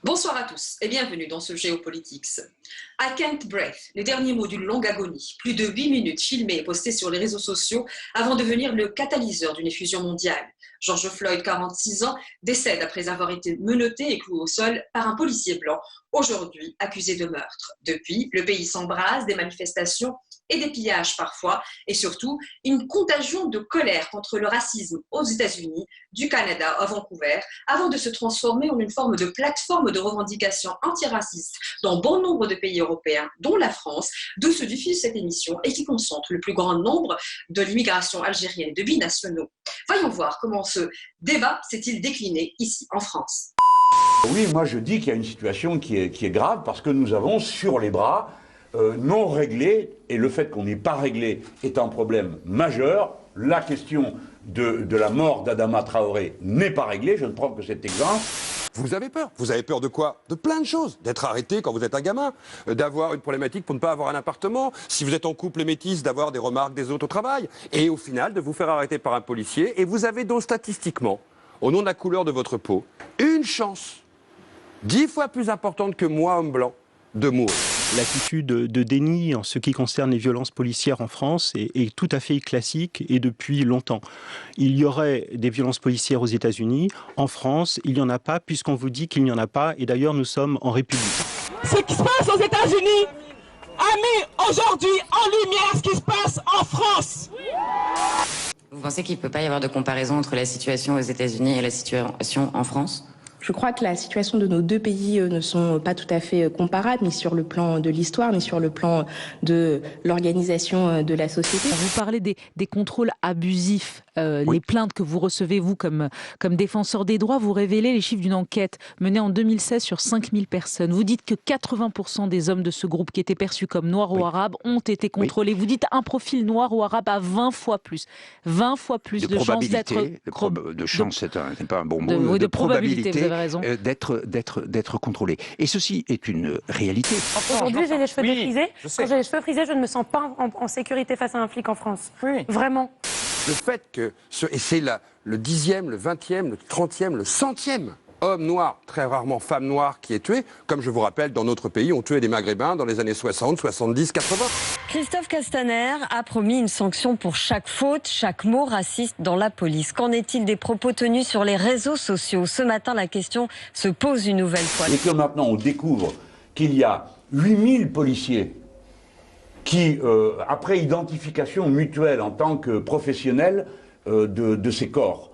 Bonsoir à tous et bienvenue dans ce Géopolitics. I can't breathe, les derniers mots d'une longue agonie. Plus de 8 minutes filmées et postées sur les réseaux sociaux avant de devenir le catalyseur d'une effusion mondiale. George Floyd, 46 ans, décède après avoir été menotté et cloué au sol par un policier blanc, aujourd'hui accusé de meurtre. Depuis, le pays s'embrase, des manifestations et des pillages parfois, et surtout une contagion de colère contre le racisme aux États-Unis, du Canada à Vancouver, avant de se transformer en une forme de plateforme de revendication antiraciste dans bon nombre de pays européens, dont la France, d'où se diffuse cette émission et qui concentre le plus grand nombre de l'immigration algérienne de binationaux. Voyons voir comment ce débat s'est-il décliné ici en France. Oui, moi je dis qu'il y a une situation qui est grave parce que nous avons sur les bras non réglé, et le fait qu'on n'ait pas réglé est un problème majeur. La question de la mort d'Adama Traoré n'est pas réglée, je ne prends que cet exemple. Vous avez peur. Vous avez peur de quoi? De plein de choses. D'être arrêté quand vous êtes un gamin, d'avoir une problématique pour ne pas avoir un appartement, si vous êtes en couple métis, d'avoir des remarques des autres au travail, et au final de vous faire arrêter par un policier. Et vous avez donc statistiquement, au nom de la couleur de votre peau, une chance 10 fois plus importante que moi, homme blanc, de mourir. L'attitude de déni en ce qui concerne les violences policières en France est tout à fait classique et depuis longtemps. Il y aurait des violences policières aux États-Unis. En France, il n'y en a pas puisqu'on vous dit qu'il n'y en a pas. Et d'ailleurs, nous sommes en République. Ce qui se passe aux États-Unis a mis aujourd'hui en lumière ce qui se passe en France. Vous pensez qu'il ne peut pas y avoir de comparaison entre la situation aux États-Unis et la situation en France ? Je crois que la situation de nos deux pays ne sont pas tout à fait comparables, ni sur le plan de l'histoire, ni sur le plan de l'organisation de la société. Vous parlez des contrôles abusifs, les plaintes que vous recevez, vous, comme défenseur des droits. Vous révélez les chiffres d'une enquête menée en 2016 sur 5000 personnes. Vous dites que 80% des hommes de ce groupe qui étaient perçus comme noirs ou arabes ont été contrôlés. Vous dites un profil noir ou arabe a 20 fois plus. 20 fois plus de chances d'être... De chance, c'est pas un bon mot. De probabilité, vous avez raison. D'être contrôlé. Et ceci est une réalité. Aujourd'hui, j'ai les cheveux frisés. Quand j'ai les cheveux frisés, je ne me sens pas en sécurité face à un flic en France. Oui. Vraiment. Le fait que, et c'est le 10e, le 20e, le 30e, le 100e homme noir, très rarement femme noire, qui est tué, comme je vous rappelle, dans notre pays, on tuait des Maghrébins dans les années 60, 70, 80. Christophe Castaner a promis une sanction pour chaque faute, chaque mot raciste dans la police. Qu'en est-il des propos tenus sur les réseaux sociaux? Ce matin, la question se pose une nouvelle fois. Et que maintenant on découvre qu'il y a 8000 policiers qui, après identification mutuelle en tant que professionnels de ces corps,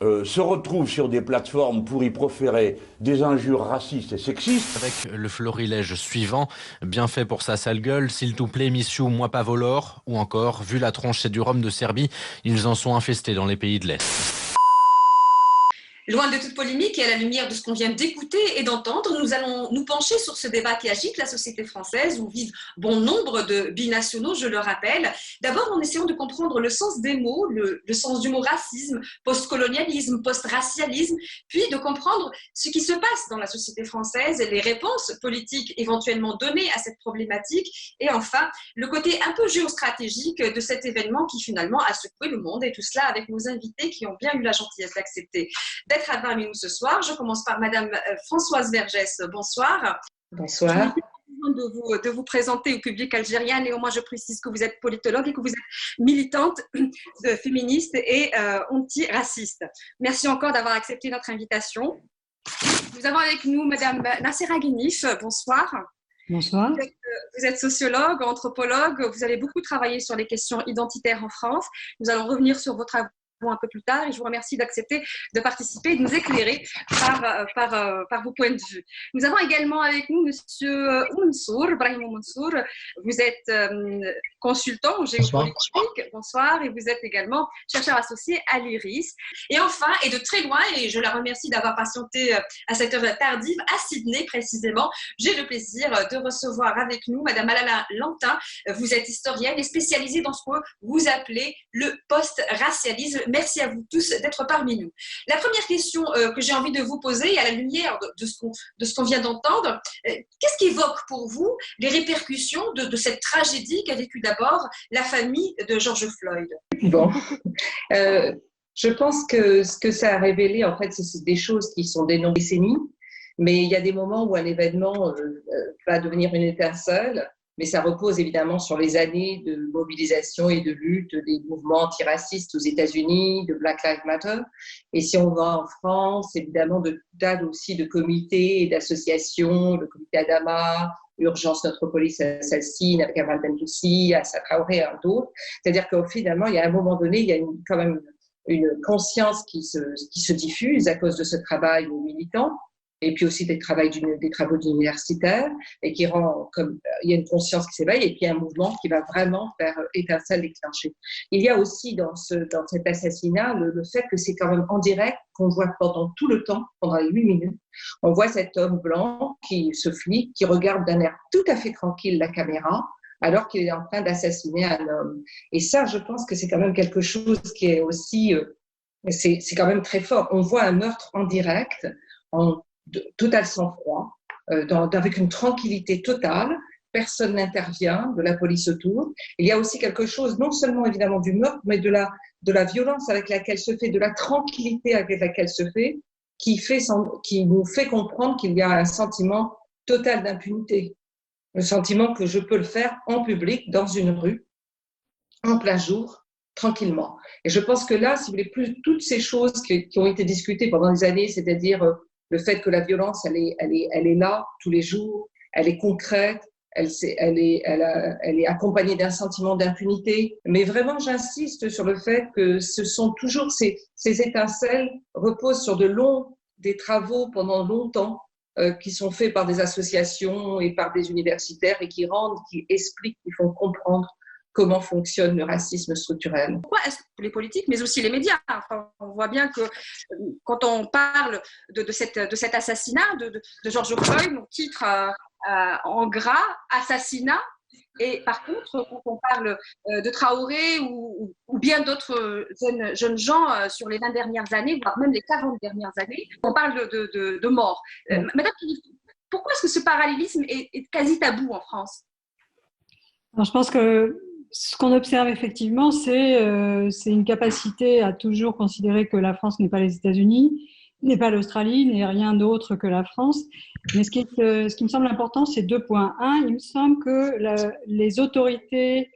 se retrouvent sur des plateformes pour y proférer des injures racistes et sexistes. Avec le florilège suivant, bien fait pour sa sale gueule, s'il te plaît, Missiou, moi pas volor, ou encore, vu la tronche c'est du rhum de Serbie, ils en sont infestés dans les pays de l'Est. Loin de toute polémique et à la lumière de ce qu'on vient d'écouter et d'entendre, nous allons nous pencher sur ce débat qui agite la société française où vivent bon nombre de binationaux, je le rappelle. D'abord en essayant de comprendre le sens des mots, le sens du mot racisme, postcolonialisme, post-racialisme, puis de comprendre ce qui se passe dans la société française et les réponses politiques éventuellement données à cette problématique. Et enfin, le côté un peu géostratégique de cet événement qui finalement a secoué le monde, et tout cela avec nos invités qui ont bien eu la gentillesse d'accepter d'être parmi nous ce soir. Je commence par Madame Françoise Vergès. Bonsoir. Bonsoir. De vous présenter au public algérien. Néanmoins, je précise que vous êtes politologue et que vous êtes militante féministe et anti-raciste. Merci encore d'avoir accepté notre invitation. Nous avons avec nous Madame Nassera Guenif. Bonsoir. Bonsoir. Vous êtes sociologue, anthropologue. Vous avez beaucoup travaillé sur les questions identitaires en France. Nous allons revenir sur vos travaux un peu plus tard et je vous remercie d'accepter de participer et de nous éclairer par vos points de vue. Nous avons également avec nous Monsieur Mansour, Brahim Mansour. Vous êtes consultant en géopolitique. Bonsoir. Et vous êtes également chercheur associé à l'IRIS. Et enfin, et de très loin, et je la remercie d'avoir patienté à cette heure tardive, à Sydney précisément, j'ai le plaisir de recevoir avec nous Madame Alala Lantin. Vous êtes historienne et spécialisée dans ce que vous appelez le post-racialisme. Merci à vous tous d'être parmi nous. La première question que j'ai envie de vous poser, à la lumière de ce qu'on vient d'entendre, qu'est-ce qui évoque pour vous les répercussions de cette tragédie qu'a vécue d'abord la famille de George Floyd? Bon, je pense que ce que ça a révélé, en fait, c'est des choses qui sont des décennies, Mais il y a des moments où un événement va devenir une étincelle, mais ça repose évidemment sur les années de mobilisation et de lutte des mouvements antiracistes aux États-Unis, de Black Lives Matter. Et si on va en France, évidemment, de tas aussi de comités et d'associations, le comité Adama, Urgence Notre Police Assassine, avec Amal Bentoussi, Assa Traoré et d'autres. C'est-à-dire que finalement, il y a un moment donné, il y a quand même une conscience qui se diffuse à cause de ce travail militant, et puis aussi des travaux d'universitaires, et qui rend comme il y a une conscience qui s'éveille, et puis un mouvement qui va vraiment faire étincelle déclencher. Il y a aussi dans cet assassinat le fait que c'est quand même en direct, qu'on voit pendant tout le temps, pendant les 8 minutes, on voit cet homme blanc, ce flic, qui regarde d'un air tout à fait tranquille la caméra, alors qu'il est en train d'assassiner un homme. Et ça, je pense que c'est quand même quelque chose qui est aussi, c'est quand même très fort. On voit un meurtre en direct, en total sang-froid, avec une tranquillité totale. Personne n'intervient, de la police autour. Il y a aussi quelque chose, non seulement évidemment du meurtre, mais de la violence avec laquelle se fait, de la tranquillité avec laquelle se fait, qui nous fait comprendre qu'il y a un sentiment total d'impunité. Le sentiment que je peux le faire en public, dans une rue, en plein jour, tranquillement. Et je pense que là, si vous voulez, plus toutes ces choses qui ont été discutées pendant des années, c'est-à-dire le fait que la violence, elle est là tous les jours, elle est concrète, elle est accompagnée d'un sentiment d'impunité. Mais vraiment, j'insiste sur le fait que ce sont toujours ces étincelles reposent sur des travaux pendant longtemps qui sont faits par des associations et par des universitaires et qui expliquent, qui font comprendre comment fonctionne le racisme structurel. Pourquoi est-ce que les politiques, mais aussi les médias, enfin, on voit bien que quand on parle de cet assassinat de George Floyd, on titre en gras « assassinat », et par contre, quand on parle de Traoré ou bien d'autres jeunes gens sur les 20 dernières années, voire même les 40 dernières années, on parle de mort. Madame, pourquoi est-ce que ce parallélisme est quasi tabou en France? Alors, je pense que ce qu'on observe effectivement, c'est une capacité à toujours considérer que la France n'est pas les États-Unis, n'est pas l'Australie, n'est rien d'autre que la France. Mais ce qui me semble important, c'est 2 points. Un, il me semble que les autorités,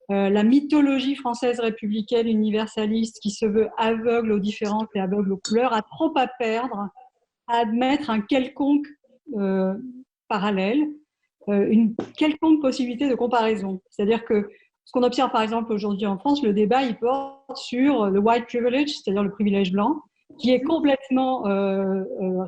la mythologie française républicaine universaliste qui se veut aveugle aux différences et aveugle aux couleurs, a trop à perdre à admettre un quelconque parallèle, une quelconque possibilité de comparaison. C'est-à-dire que ce qu'on observe par exemple aujourd'hui en France, le débat il porte sur le white privilege, c'est-à-dire le privilège blanc, qui est complètement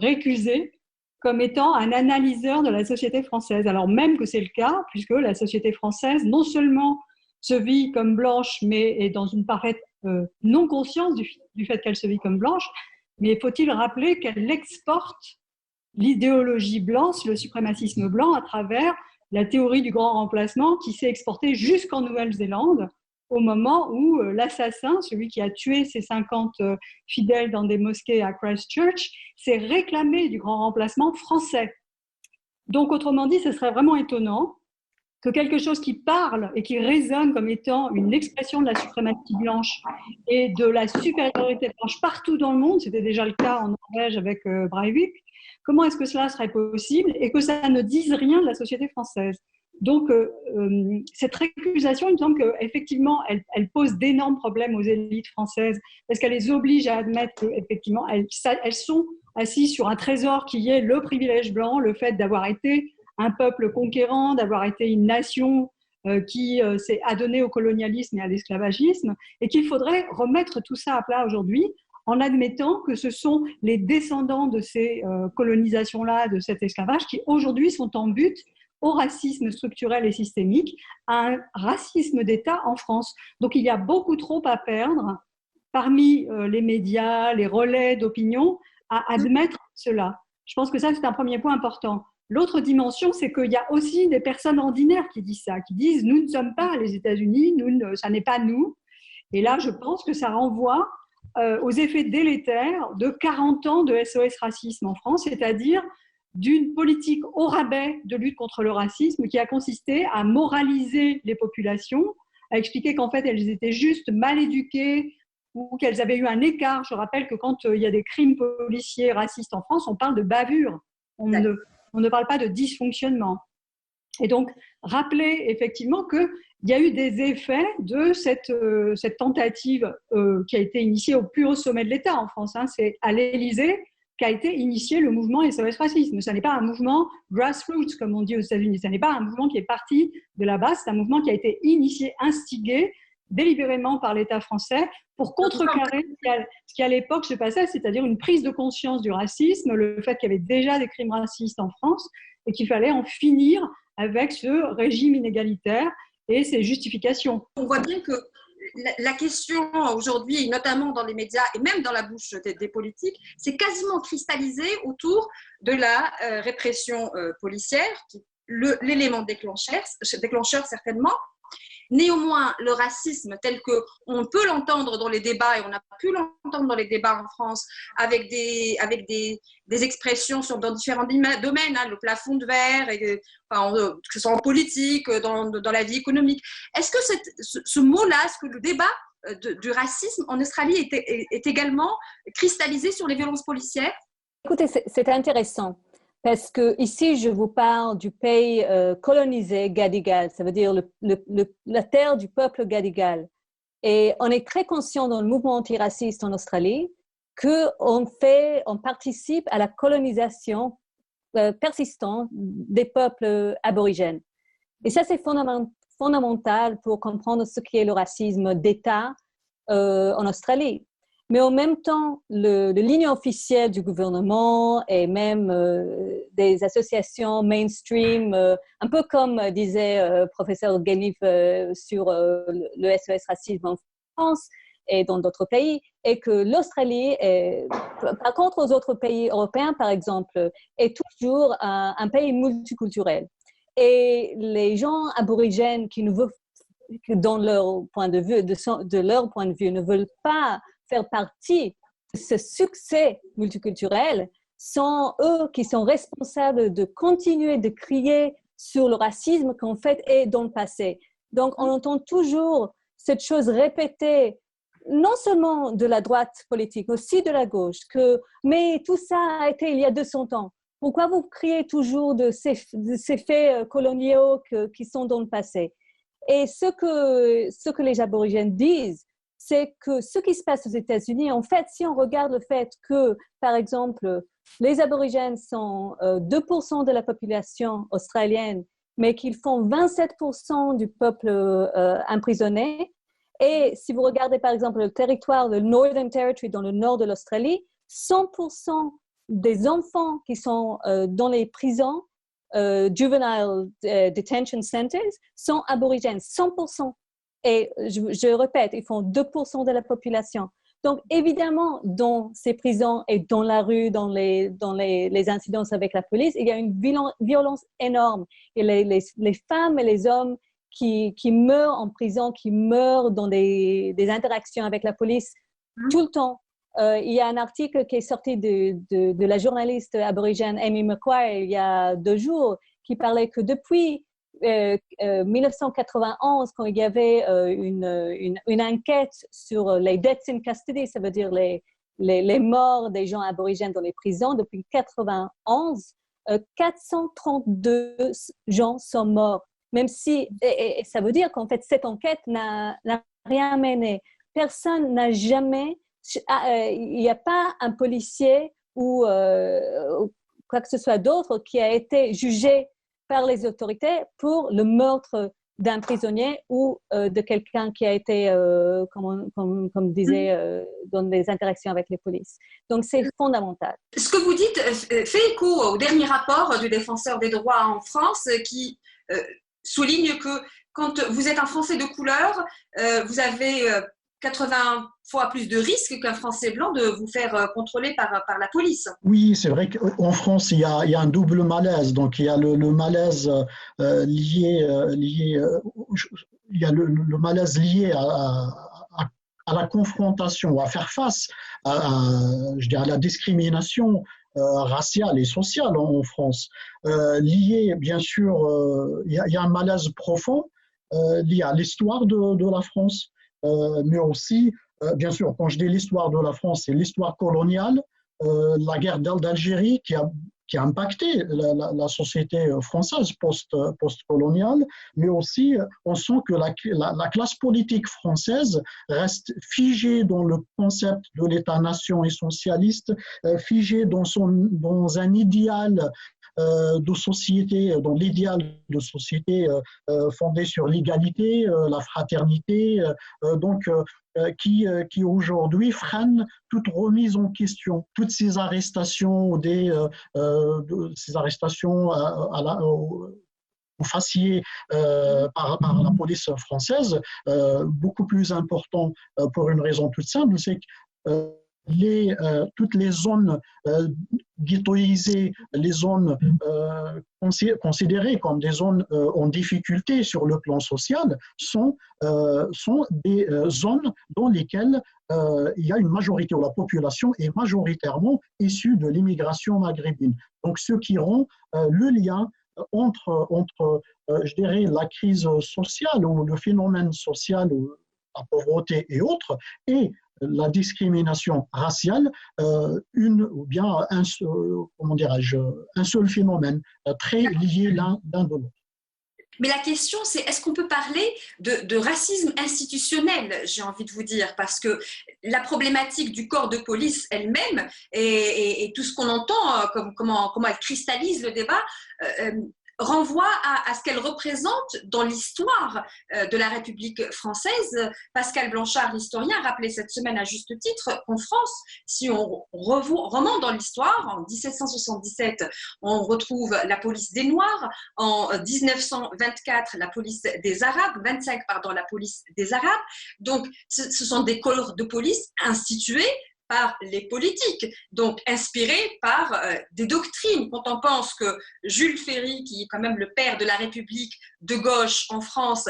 récusé comme étant un analyseur de la société française. Alors même que c'est le cas, puisque la société française non seulement se vit comme blanche, mais est dans une parfaite non-conscience du fait qu'elle se vit comme blanche, mais faut-il rappeler qu'elle exporte l'idéologie blanche, le suprémacisme blanc, à travers la théorie du grand remplacement qui s'est exportée jusqu'en Nouvelle-Zélande au moment où l'assassin, celui qui a tué ses 50 fidèles dans des mosquées à Christchurch, s'est réclamé du grand remplacement français. Donc, autrement dit, ce serait vraiment étonnant que quelque chose qui parle et qui résonne comme étant une expression de la suprématie blanche et de la supériorité blanche partout dans le monde, c'était déjà le cas en Norvège avec Breivik, comment est-ce que cela serait possible et que ça ne dise rien de la société française? Donc, cette récusation, il me semble qu'effectivement, elle pose d'énormes problèmes aux élites françaises parce qu'elle les oblige à admettre qu'effectivement, elles sont assises sur un trésor qui est le privilège blanc, le fait d'avoir été un peuple conquérant, d'avoir été une nation qui s'est adonnée au colonialisme et à l'esclavagisme, et qu'il faudrait remettre tout ça à plat aujourd'hui en admettant que ce sont les descendants de ces colonisations-là, de cet esclavage, qui aujourd'hui sont en butte au racisme structurel et systémique, à un racisme d'État en France. Donc il y a beaucoup trop à perdre parmi les médias, les relais d'opinion, à admettre cela. Je pense que ça, c'est un premier point important. L'autre dimension, c'est qu'il y a aussi des personnes ordinaires qui disent ça, qui disent « nous ne sommes pas les États-Unis, ça n'est pas nous ». Et là, je pense que ça renvoie aux effets délétères de 40 ans de SOS racisme en France, c'est-à-dire d'une politique au rabais de lutte contre le racisme qui a consisté à moraliser les populations, à expliquer qu'en fait elles étaient juste mal éduquées ou qu'elles avaient eu un écart. Je rappelle que quand il y a des crimes policiers racistes en France, on parle de bavure. On ne parle pas de dysfonctionnement. Et donc, rappeler effectivement qu'il y a eu des effets de cette tentative qui a été initiée au plus haut sommet de l'État en France. Hein. C'est à l'Élysée qu'a été initié le mouvement SOS Racisme. Ce n'est pas un mouvement grassroots, comme on dit aux États-Unis. Ce n'est pas un mouvement qui est parti de la base. C'est un mouvement qui a été initié, instigé délibérément par l'État français pour contrecarrer ce qui à l'époque se passait, c'est-à-dire une prise de conscience du racisme, le fait qu'il y avait déjà des crimes racistes en France et qu'il fallait en finir avec ce régime inégalitaire et ses justifications. On voit bien que la question aujourd'hui, notamment dans les médias et même dans la bouche des politiques, c'est quasiment cristallisé autour de la répression policière, l'élément déclencheur certainement. Néanmoins, le racisme tel qu'on peut l'entendre dans les débats, et on a pu l'entendre dans les débats en France, avec des expressions dans différents domaines, hein, le plafond de verre, que ce soit en politique, dans la vie économique. Est-ce que ce mot-là, est-ce que le débat du racisme en Australie est également cristallisé sur les violences policières? Écoutez, c'est intéressant. Parce que ici, je vous parle du pays colonisé Gadigal, ça veut dire la terre du peuple Gadigal. Et on est très conscient dans le mouvement antiraciste en Australie qu'on participe à la colonisation persistante des peuples aborigènes. Et ça, c'est fondamental pour comprendre ce qu'est le racisme d'État en Australie. Mais en même temps, la ligne officielle du gouvernement et même des associations mainstream, un peu comme disait professeur Guenif sur le SOS Racisme en France et dans d'autres pays, est que l'Australie, par contre aux autres pays européens par exemple, est toujours un pays multiculturel. Et les gens aborigènes qui ne veulent, dans leur point de vue, de leur point de vue, ne veulent pas faire partie de ce succès multiculturel, sont eux qui sont responsables de continuer de crier sur le racisme qu'en fait est dans le passé. Donc, on entend toujours cette chose répétée, non seulement de la droite politique, mais aussi de la gauche, mais tout ça a été il y a 200 ans. Pourquoi vous criez toujours de ces faits coloniaux qui sont dans le passé? Et ce que les aborigènes disent, c'est que ce qui se passe aux États-Unis, en fait, si on regarde le fait que, par exemple, les aborigènes sont 2% de la population australienne, mais qu'ils font 27% du peuple emprisonné, et si vous regardez, par exemple, le territoire, le Northern Territory dans le nord de l'Australie, 100% des enfants qui sont dans les prisons, juvenile detention centers, sont aborigènes, 100%. Et je répète, ils font 2% de la population. Donc, évidemment, dans ces prisons et dans la rue, dans les incidences avec la police, il y a une violence énorme. Et les femmes et les hommes qui meurent en prison, qui meurent dans des interactions avec la police tout le temps. Il y a un article qui est sorti de la journaliste aborigène Amy McQuire il y a 2 jours qui parlait que depuis 1991, quand il y avait une enquête sur les deaths in custody, ça veut dire les morts des gens aborigènes dans les prisons, depuis 1991, 432 gens sont morts. Même si, et ça veut dire qu'en fait, cette enquête n'a rien mené. Personne n'a jamais, il n'y a pas un policier ou quoi que ce soit d'autre qui a été jugé par les autorités pour le meurtre d'un prisonnier ou de quelqu'un qui a été, comme disait, dans des interactions avec les polices. Donc, c'est fondamental. Ce que vous dites fait écho au dernier rapport du Défenseur des droits en France qui souligne que quand vous êtes un Français de couleur, vous avez 80 fois plus de risques qu'un Français blanc de vous faire contrôler par la police. Oui, c'est vrai qu'en France, il y a un double malaise. Donc, il y a le malaise lié il y a le malaise lié à la confrontation, à faire face à la discrimination raciale et sociale en France. Lié, bien sûr, il y a un malaise profond lié à l'histoire de la France. Mais aussi, bien sûr, quand je dis l'histoire de la France, c'est l'histoire coloniale, la guerre d'Algérie qui qui a impacté la société française post-coloniale, mais aussi on sent que la classe politique française reste figée dans le concept de l'État-nation essentialiste, figée dans un idéal de société, dans l'idéal de société fondée sur l'égalité, la fraternité, qui aujourd'hui freine toute remise en question, toutes ces arrestations, ces arrestations au faciès par la police française, beaucoup plus important pour une raison toute simple, c'est que toutes les zones ghettoisées, les zones considérées comme des zones en difficulté sur le plan social, sont des zones dans lesquelles il y a une majorité, où la population est majoritairement issue de l'immigration maghrébine. Donc, ce qui rend le lien entre je dirais, la crise sociale ou le phénomène social, ou la pauvreté et autres, et la discrimination raciale, un seul phénomène, très lié l'un de l'autre. Mais la question, c'est est-ce qu'on peut parler de racisme institutionnel, j'ai envie de vous dire, parce que la problématique du corps de police elle-même et tout ce qu'on entend, comment elle cristallise le débat, renvoie à ce qu'elle représente dans l'histoire de la République française. Pascal Blanchard, l'historien, rappelait cette semaine à juste titre qu'en France, si on remonte dans l'histoire, en 1777, on retrouve la police des Noirs, en 1924, la police des Arabes, 25, pardon, la police des Arabes. Donc, ce sont des corps de police institués par les politiques, donc inspirés par des doctrines. Quand on pense que Jules Ferry, qui est quand même le père de la République de gauche en France,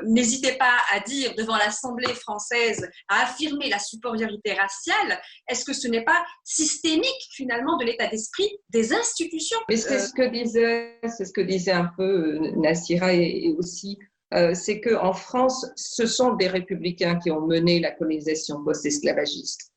n'hésitait pas à dire devant l'Assemblée française, à affirmer la supériorité raciale, est-ce que ce n'est pas systémique finalement de l'état d'esprit des institutions? Mais c'est ce que disait un peu Nassira et aussi, c'est qu'en France, ce sont des républicains qui ont mené la colonisation post-esclavagiste.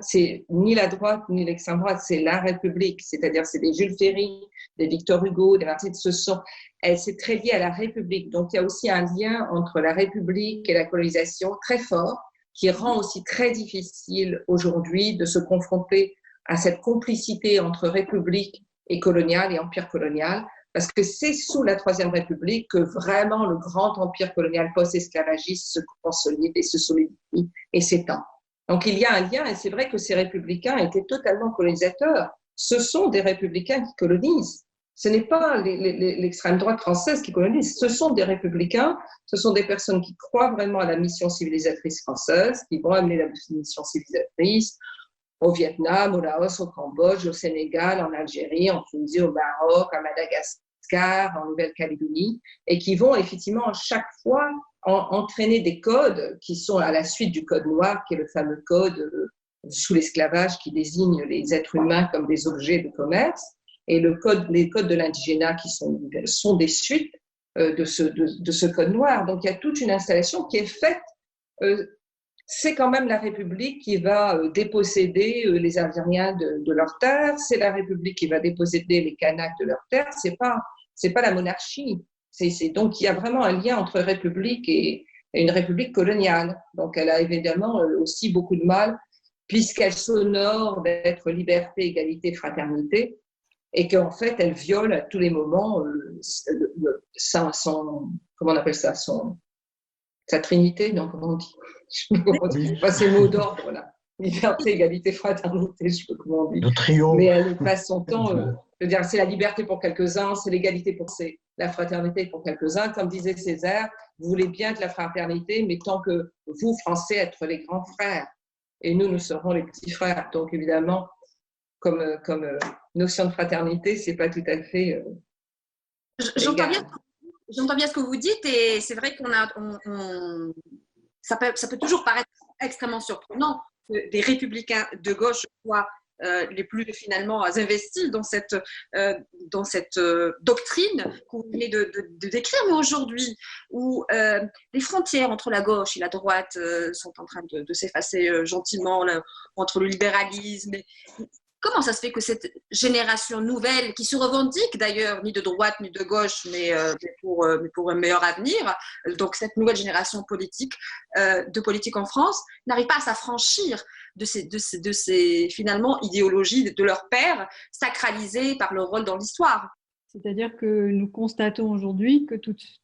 C'est ni la droite ni l'extrême droite, c'est la République, c'est-à-dire c'est des Jules Ferry, des Victor Hugo, des Martin, c'est très lié à la République. Donc il y a aussi un lien entre la République et la colonisation très fort, qui rend aussi très difficile aujourd'hui de se confronter à cette complicité entre République et coloniale et empire colonial, parce que c'est sous la Troisième République que vraiment le grand empire colonial post-esclavagiste se consolide et se solidifie et s'étend. Donc, il y a un lien, et c'est vrai que ces républicains étaient totalement colonisateurs. Ce sont des républicains qui colonisent. Ce n'est pas l'extrême droite française qui colonise. Ce sont des républicains, ce sont des personnes qui croient vraiment à la mission civilisatrice française, qui vont amener la mission civilisatrice au Vietnam, au Laos, au Cambodge, au Sénégal, en Algérie, en Tunisie, au Maroc, à Madagascar, en Nouvelle-Calédonie, et qui vont effectivement à chaque fois entraîner des codes qui sont à la suite du code noir, qui est le fameux code sous l'esclavage qui désigne les êtres humains comme des objets de commerce, et les codes de l'indigénat qui sont des suites de ce code noir. Donc il y a toute une installation qui est faite. C'est quand même la République qui va déposséder les Algériens de leurs terres, c'est la République qui va déposséder les Kanaks de leurs terres, c'est pas la monarchie. Donc, il y a vraiment un lien entre République et une République coloniale. Donc, elle a évidemment aussi beaucoup de mal, puisqu'elle s'honore d'être liberté, égalité, fraternité, et qu'en fait, elle viole à tous les moments comment on appelle ça, sa trinité, non, comment on dit, c'est le mot d'ordre, là. Liberté, égalité, fraternité, je ne sais pas comment on dit. Le trio. Mais elle passe son temps, je veux dire, c'est la liberté pour quelques-uns, c'est l'égalité la fraternité pour quelques-uns. Comme disait Césaire, vous voulez bien de la fraternité, mais tant que vous, Français, êtes les grands frères, et nous serons les petits frères. Donc, évidemment, comme notion de fraternité, c'est pas tout à fait. J'entends bien ce que vous dites, et c'est vrai ça peut toujours paraître extrêmement surprenant que des républicains de gauche soient les plus finalement investis dans cette doctrine que vous venez de décrire, mais aujourd'hui où les frontières entre la gauche et la droite sont en train de s'effacer gentiment, entre le libéralisme comment ça se fait que cette génération nouvelle, qui se revendique d'ailleurs ni de droite ni de gauche, mais pour un meilleur avenir, donc cette nouvelle génération politique, de politique en France, n'arrive pas à s'affranchir de ces finalement idéologies de leur père, sacralisées par leur rôle dans l'histoire? C'est-à-dire que nous constatons aujourd'hui que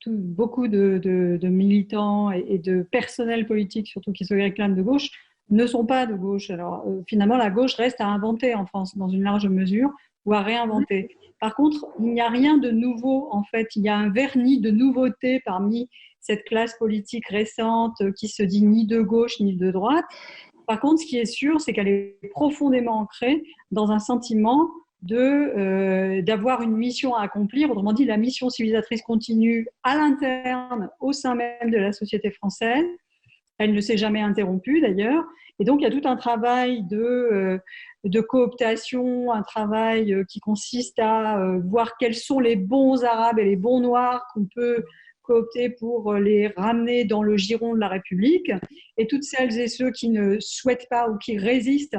beaucoup de militants et de personnel politique, surtout qui se réclament de gauche, ne sont pas de gauche. Alors finalement, la gauche reste à inventer en France, dans une large mesure, ou à réinventer. Par contre, il n'y a rien de nouveau, en fait. Il y a un vernis de nouveauté parmi cette classe politique récente qui se dit ni de gauche ni de droite. Par contre, ce qui est sûr, c'est qu'elle est profondément ancrée dans un sentiment d'avoir une mission à accomplir, autrement dit, la mission civilisatrice continue à l'interne, au sein même de la société française. Elle ne s'est jamais interrompue d'ailleurs. Et donc, il y a tout un travail de cooptation, un travail qui consiste à voir quels sont les bons Arabes et les bons Noirs qu'on peut coopter pour les ramener dans le giron de la République. Et toutes celles et ceux qui ne souhaitent pas ou qui résistent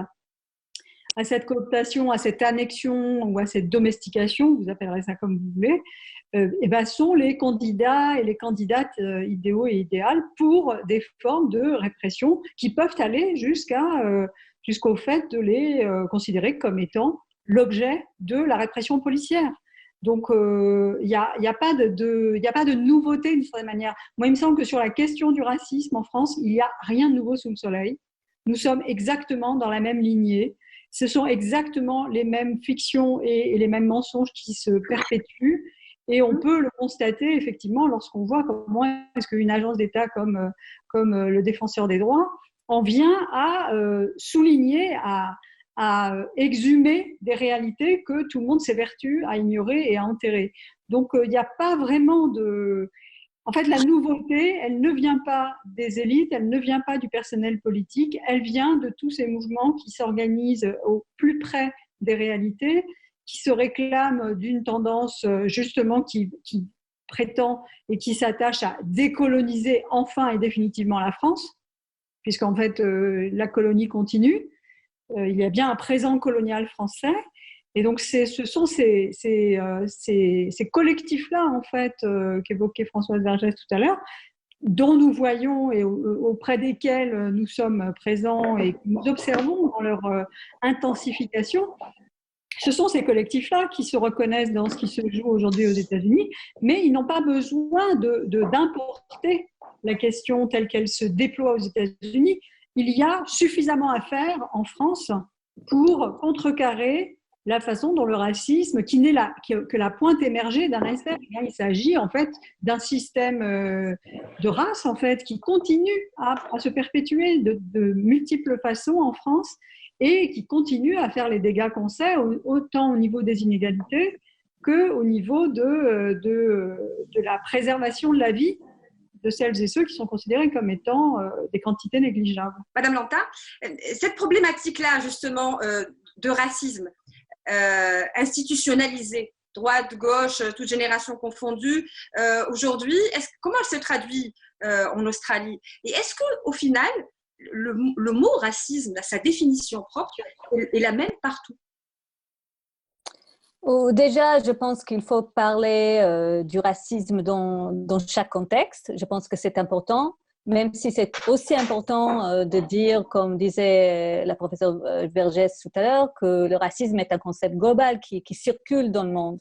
à cette cooptation, à cette annexion ou à cette domestication, vous appellerez ça comme vous voulez, sont les candidats et les candidates idéaux et idéales pour des formes de répression qui peuvent aller jusqu'au fait de les considérer comme étant l'objet de la répression policière. Donc, il n'y a pas de nouveauté d'une certaine manière. Moi, il me semble que sur la question du racisme en France, il n'y a rien de nouveau sous le soleil. Nous sommes exactement dans la même lignée. Ce sont exactement les mêmes fictions et les mêmes mensonges qui se perpétuent. Et on peut le constater effectivement lorsqu'on voit comment est-ce qu'une agence d'État comme le Défenseur des droits en vient à souligner, à exhumer des réalités que tout le monde s'évertue à ignorer et à enterrer. Donc il n'y a pas vraiment de... En fait, la nouveauté, elle ne vient pas des élites, elle ne vient pas du personnel politique, elle vient de tous ces mouvements qui s'organisent au plus près des réalités, qui se réclament d'une tendance justement qui prétend et qui s'attache à décoloniser enfin et définitivement la France, puisqu'en fait la colonie continue. Il y a bien un présent colonial français. Et donc, ce sont ces collectifs-là, en fait, qu'évoquait Françoise Vergès tout à l'heure, dont nous voyons et auprès desquels nous sommes présents et que nous observons dans leur intensification. Ce sont ces collectifs-là qui se reconnaissent dans ce qui se joue aujourd'hui aux États-Unis, mais ils n'ont pas besoin d'importer la question telle qu'elle se déploie aux États-Unis. Il y a suffisamment à faire en France pour contrecarrer la façon dont le racisme, qui n'est que la pointe émergée d'un iceberg. Il s'agit en fait d'un système de race en fait, qui continue à se perpétuer de multiples façons en France et qui continue à faire les dégâts qu'on sait, autant au niveau des inégalités qu'au niveau de la préservation de la vie de celles et ceux qui sont considérés comme étant des quantités négligeables. Madame Lanta, cette problématique-là, justement, de racisme institutionnalisé, droite, gauche, toute génération confondue, aujourd'hui, comment elle se traduit en Australie? Et est-ce qu'au final, le mot racisme, sa définition propre, est la même partout? Déjà, je pense qu'il faut parler du racisme dans chaque contexte. Je pense que c'est important, même si c'est aussi important de dire, comme disait la professeure Vergès tout à l'heure, que le racisme est un concept global qui circule dans le monde.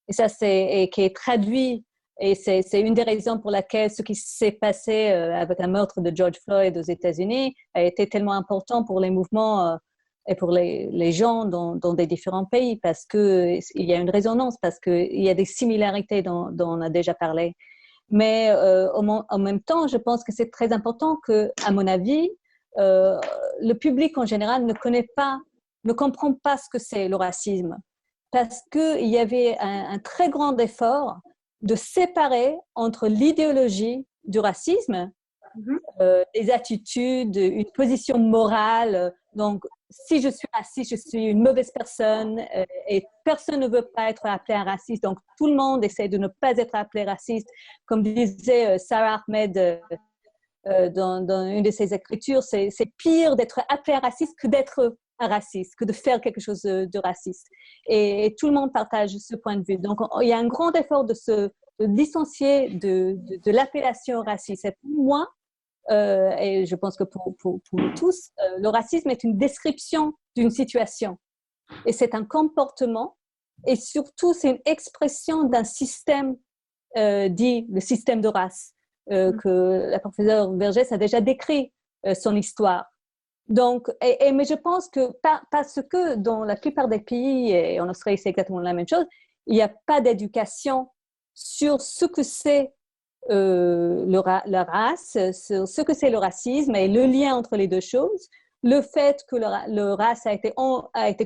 Et ça, et qui est traduit. Et c'est une des raisons pour laquelle ce qui s'est passé avec un meurtre de George Floyd aux États-Unis a été tellement important pour les mouvements et pour les gens dans des différents pays, parce qu'il y a une résonance, parce qu'il y a des similarités dont on a déjà parlé. Mais en même temps, je pense que c'est très important que, à mon avis, le public en général ne comprend pas ce que c'est le racisme, parce qu'il y avait un très grand effort de séparer entre l'idéologie du racisme, des attitudes, une position morale. Donc, si je suis raciste, je suis une mauvaise personne et personne ne veut pas être appelé un raciste. Donc, tout le monde essaie de ne pas être appelé raciste. Comme disait Sarah Ahmed dans une de ses écritures, c'est pire d'être appelé un raciste que d'être un raciste, que de faire quelque chose de raciste. Et tout le monde partage ce point de vue. Donc, il y a un grand effort de se dissocier de l'appellation raciste. Et pour moi, et je pense que pour nous tous, le racisme est une description d'une situation. Et c'est un comportement, et surtout, c'est une expression d'un système dit le système de race, que la professeure Vergès a déjà décrit son histoire. Donc, mais je pense que parce que dans la plupart des pays, et en Australie c'est exactement la même chose, il n'y a pas d'éducation sur ce que c'est la race, sur ce que c'est le racisme et le lien entre les deux choses. Le fait que le race a été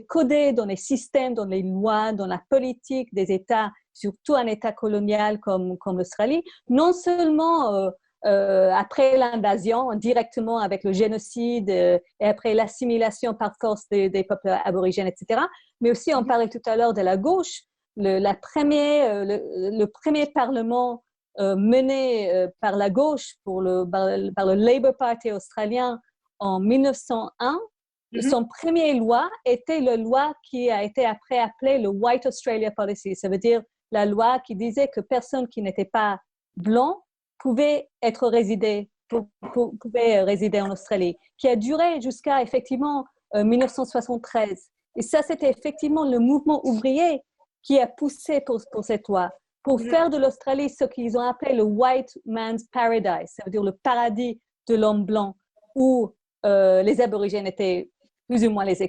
codé dans les systèmes, dans les lois, dans la politique des États, surtout un État colonial comme l'Australie, non seulement après l'invasion, directement avec le génocide et après l'assimilation par force des peuples aborigènes, etc., mais aussi, on parlait tout à l'heure de la gauche, le premier parlement mené par la gauche par le Labour Party australien en 1901, son premier loi était la loi qui a été après appelée le White Australia Policy. Ça veut dire la loi qui disait que personne qui n'était pas blanc pouvait résider en Australie, qui a duré jusqu'à effectivement 1973. Et ça, c'était effectivement le mouvement ouvrier qui a poussé pour cette loi, pour faire de l'Australie ce qu'ils ont appelé le White Man's Paradise, ça veut dire le paradis de l'homme blanc, où les aborigènes étaient plus ou moins les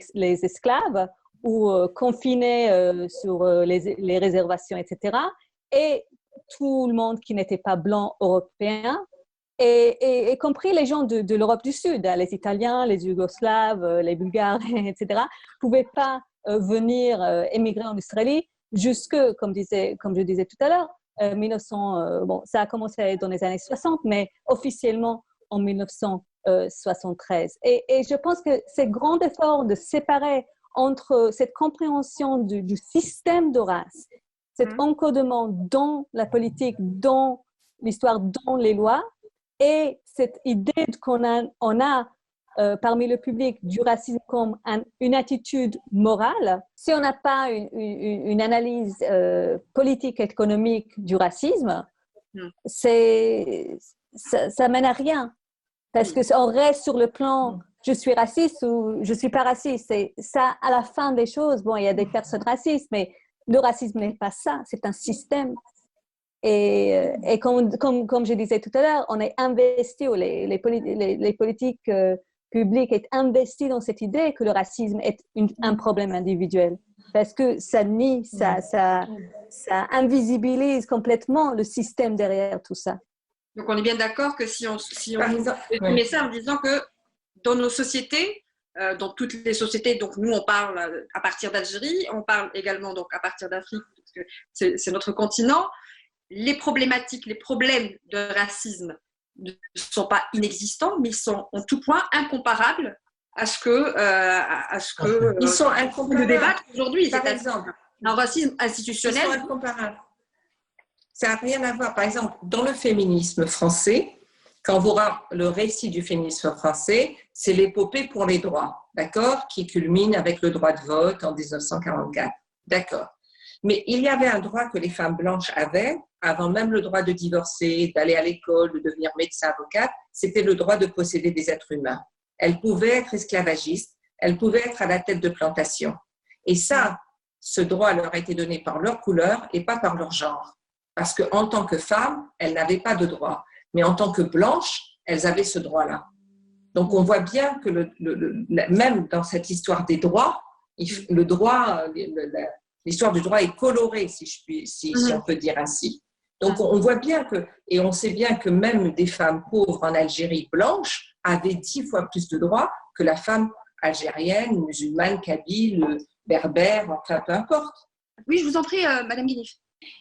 esclaves, ou confinés sur les réservations, etc. Et tout le monde qui n'était pas blanc européen, et compris les gens de l'Europe du Sud, les Italiens, les Yougoslaves, les Bulgares, etc., ne pouvaient pas venir émigrer en Australie jusque, comme je disais tout à l'heure, 1900, ça a commencé dans les années 60, mais officiellement en 1973. Et je pense que ces grands efforts de séparer entre cette compréhension du système de race, cet encodement dans la politique, dans l'histoire, dans les lois, et cette idée qu'on a parmi le public du racisme comme une attitude morale, si on n'a pas une analyse politique et économique du racisme, ça mène à rien. Parce qu'on reste sur le plan je suis raciste ou je ne suis pas raciste. C'est ça, à la fin des choses, il y a des personnes racistes, mais le racisme n'est pas ça, c'est un système. Et comme je disais tout à l'heure, on est investi, les politiques publiques est investi dans cette idée que le racisme est un problème individuel. Parce que ça nie, ça invisibilise complètement le système derrière tout ça. Donc on est bien d'accord que si on met ça en disant que dans nos sociétés, dans toutes les sociétés, donc nous on parle à partir d'Algérie, on parle également donc à partir d'Afrique, parce que c'est notre continent, les problématiques, les problèmes de racisme ne sont pas inexistants, mais ils sont en tout point incomparables à ce que ils sont incomparables. Le débat aujourd'hui, par exemple, un racisme institutionnel. Ils sont incomparables. Ça n'a rien à voir. Par exemple, dans le féminisme français, quand on voit le récit du féminisme français, c'est l'épopée pour les droits, d'accord, qui culmine avec le droit de vote en 1944, d'accord. Mais il y avait un droit que les femmes blanches avaient, avant même le droit de divorcer, d'aller à l'école, de devenir médecin, avocate, c'était le droit de posséder des êtres humains. Elles pouvaient être esclavagistes, elles pouvaient être à la tête de plantations. Et ça, ce droit leur a été donné par leur couleur et pas par leur genre. Parce qu'en tant que femmes, elles n'avaient pas de droit. Mais en tant que blanches, elles avaient ce droit-là. Donc on voit bien que même dans cette histoire des droits, le droit, l'histoire du droit est colorée, si on peut dire ainsi. Donc on voit bien et on sait bien que même des femmes pauvres en Algérie blanches avaient 10 fois plus de droits que la femme algérienne, musulmane, kabyle, berbère, enfin peu importe. Oui, je vous en prie, Madame Guinif.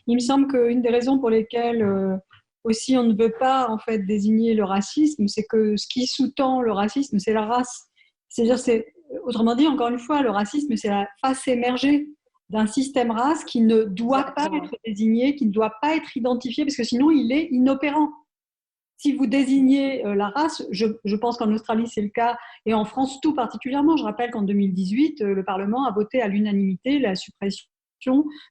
Il me semble qu'une des raisons pour lesquelles aussi on ne veut pas en fait désigner le racisme, c'est que ce qui sous-tend le racisme, c'est la race. C'est-à-dire, autrement dit, encore une fois, le racisme, c'est la face émergée d'un système race qui ne doit pas être désigné, qui ne doit pas être identifié, parce que sinon il est inopérant. si vous désignez la race, je pense qu'en Australie c'est le cas, et en France tout particulièrement. Je rappelle qu'en 2018, le Parlement a voté à l'unanimité la suppression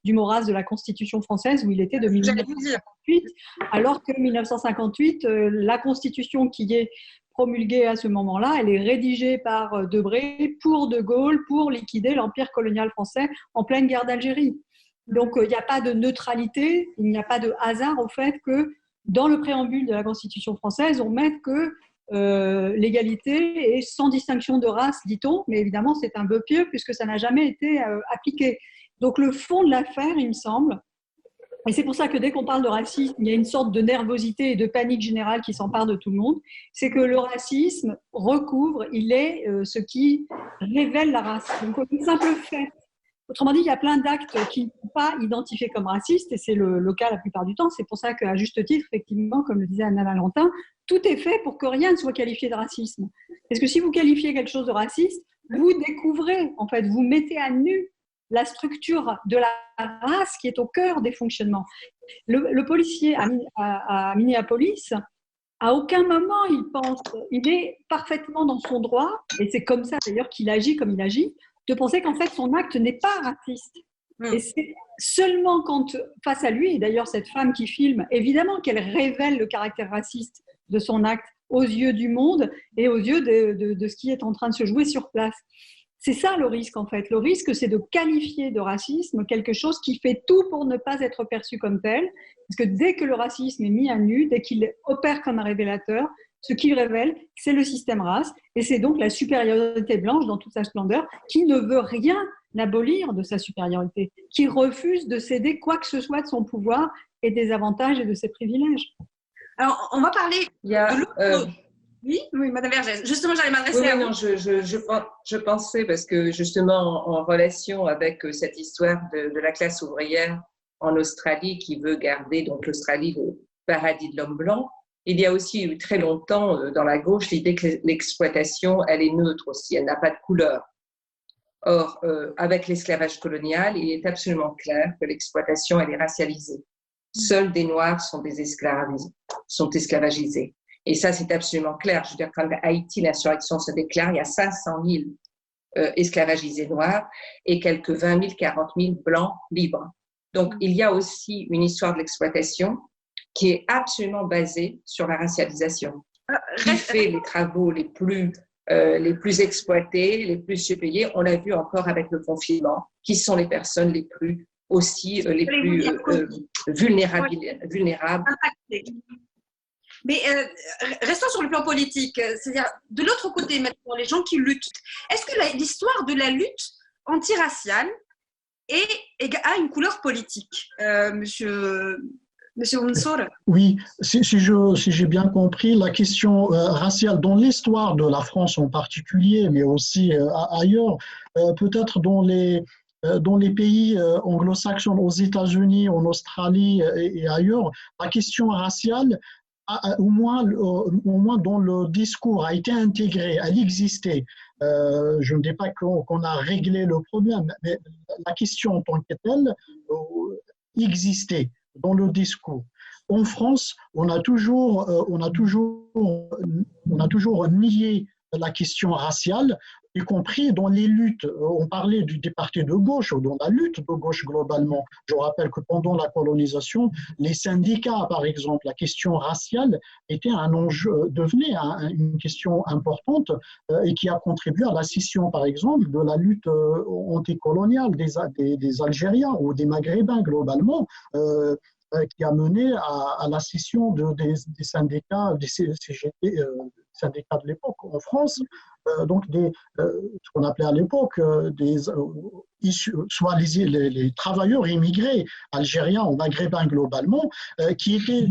du mot race de la Constitution française, où il était de 1958, alors que 1958, la Constitution qui est promulguée à ce moment-là, elle est rédigée par Debré pour De Gaulle, pour liquider l'empire colonial français en pleine guerre d'Algérie. Donc il n'y a pas de neutralité, il n'y a pas de hasard au fait que dans le préambule de la Constitution française, on mette que l'égalité est sans distinction de race, dit-on, mais évidemment c'est un vœu pieux puisque ça n'a jamais été appliqué. Donc le fond de l'affaire, il me semble, et c'est pour ça que dès qu'on parle de racisme, il y a une sorte de nervosité et de panique générale qui s'empare de tout le monde, c'est que le racisme recouvre, il est ce qui révèle la race. Donc une simple fait. Autrement dit, il y a plein d'actes qui ne sont pas identifiés comme racistes, et c'est le cas la plupart du temps. C'est pour ça qu'à juste titre, effectivement, comme le disait Anna Valentin, tout est fait pour que rien ne soit qualifié de racisme. Parce que si vous qualifiez quelque chose de raciste, vous découvrez, en fait, vous mettez à nu la structure de la race qui est au cœur des fonctionnements. Le policier à Minneapolis, à aucun moment il pense, il est parfaitement dans son droit, et c'est comme ça d'ailleurs qu'il agit comme il agit, de penser qu'en fait son acte n'est pas raciste. Et c'est seulement quand, face à lui, et d'ailleurs cette femme qui filme, évidemment qu'elle révèle le caractère raciste de son acte aux yeux du monde et aux yeux de ce qui est en train de se jouer sur place. C'est ça le risque en fait. Le risque, c'est de qualifier de racisme quelque chose qui fait tout pour ne pas être perçu comme tel. Parce que dès que le racisme est mis à nu, dès qu'il opère comme un révélateur, ce qu'il révèle, c'est le système race. Et c'est donc la supériorité blanche dans toute sa splendeur qui ne veut rien abolir de sa supériorité, qui refuse de céder quoi que ce soit de son pouvoir et des avantages et de ses privilèges. Alors, on va parler de l'autre. Oui, Madame Vergès. Justement, j'allais m'adresser à vous. Non, je pensais, parce que justement, en relation avec cette histoire de la classe ouvrière en Australie qui veut garder donc l'Australie le paradis de l'homme blanc, il y a aussi eu très longtemps dans la gauche l'idée que l'exploitation, elle est neutre aussi, elle n'a pas de couleur. Or, avec l'esclavage colonial, il est absolument clair que l'exploitation, elle est racialisée. Seuls des Noirs sont esclavagisés. Et ça, c'est absolument clair. Je veux dire, quand à Haïti, l'insurrection se déclare, il y a 500 000 esclavagisés noirs et quelques 20 000, 40 000 blancs libres. Donc, il y a aussi une histoire de l'exploitation qui est absolument basée sur la racialisation. Qui fait les travaux les plus exploités, les plus surpayés. On l'a vu encore avec le confinement, qui sont les personnes les plus vulnérables. Mais restons sur le plan politique, c'est-à-dire de l'autre côté maintenant, les gens qui luttent. Est-ce que l'histoire de la lutte antirraciale a une couleur politique, Monsieur Mansour? Oui, si j'ai bien compris, la question raciale dans l'histoire de la France en particulier, mais aussi ailleurs, peut-être dans les pays anglo-saxons, aux États-Unis, en Australie et ailleurs, la question raciale, au moins dans le discours, a été intégrée, elle existait. Je ne dis pas qu'on a réglé le problème, mais la question en tant que telle existait dans le discours. En France, on a toujours nié la question raciale, y compris dans les luttes. On parlait des partis de gauche, ou dans la lutte de gauche globalement. Je rappelle que pendant la colonisation, les syndicats, par exemple, la question raciale était un enjeu, devenait une question importante et qui a contribué à la scission, par exemple, de la lutte anticoloniale des Algériens ou des Maghrébins globalement. Qui a mené à la scission des syndicats, des CGT, syndicats de l'époque en France, donc ce qu'on appelait à l'époque soit les travailleurs immigrés algériens ou maghrébins globalement, qui étaient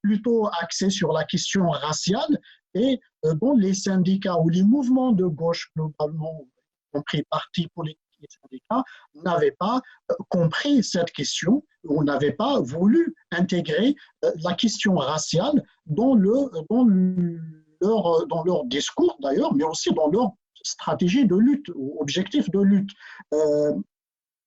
plutôt axés sur la question raciale et dont les syndicats ou les mouvements de gauche globalement, y compris partis politiques, les syndicats, n'avaient pas compris cette question, ou n'avaient pas voulu intégrer la question raciale dans leur discours d'ailleurs, mais aussi dans leur stratégie de lutte, ou objectif de lutte.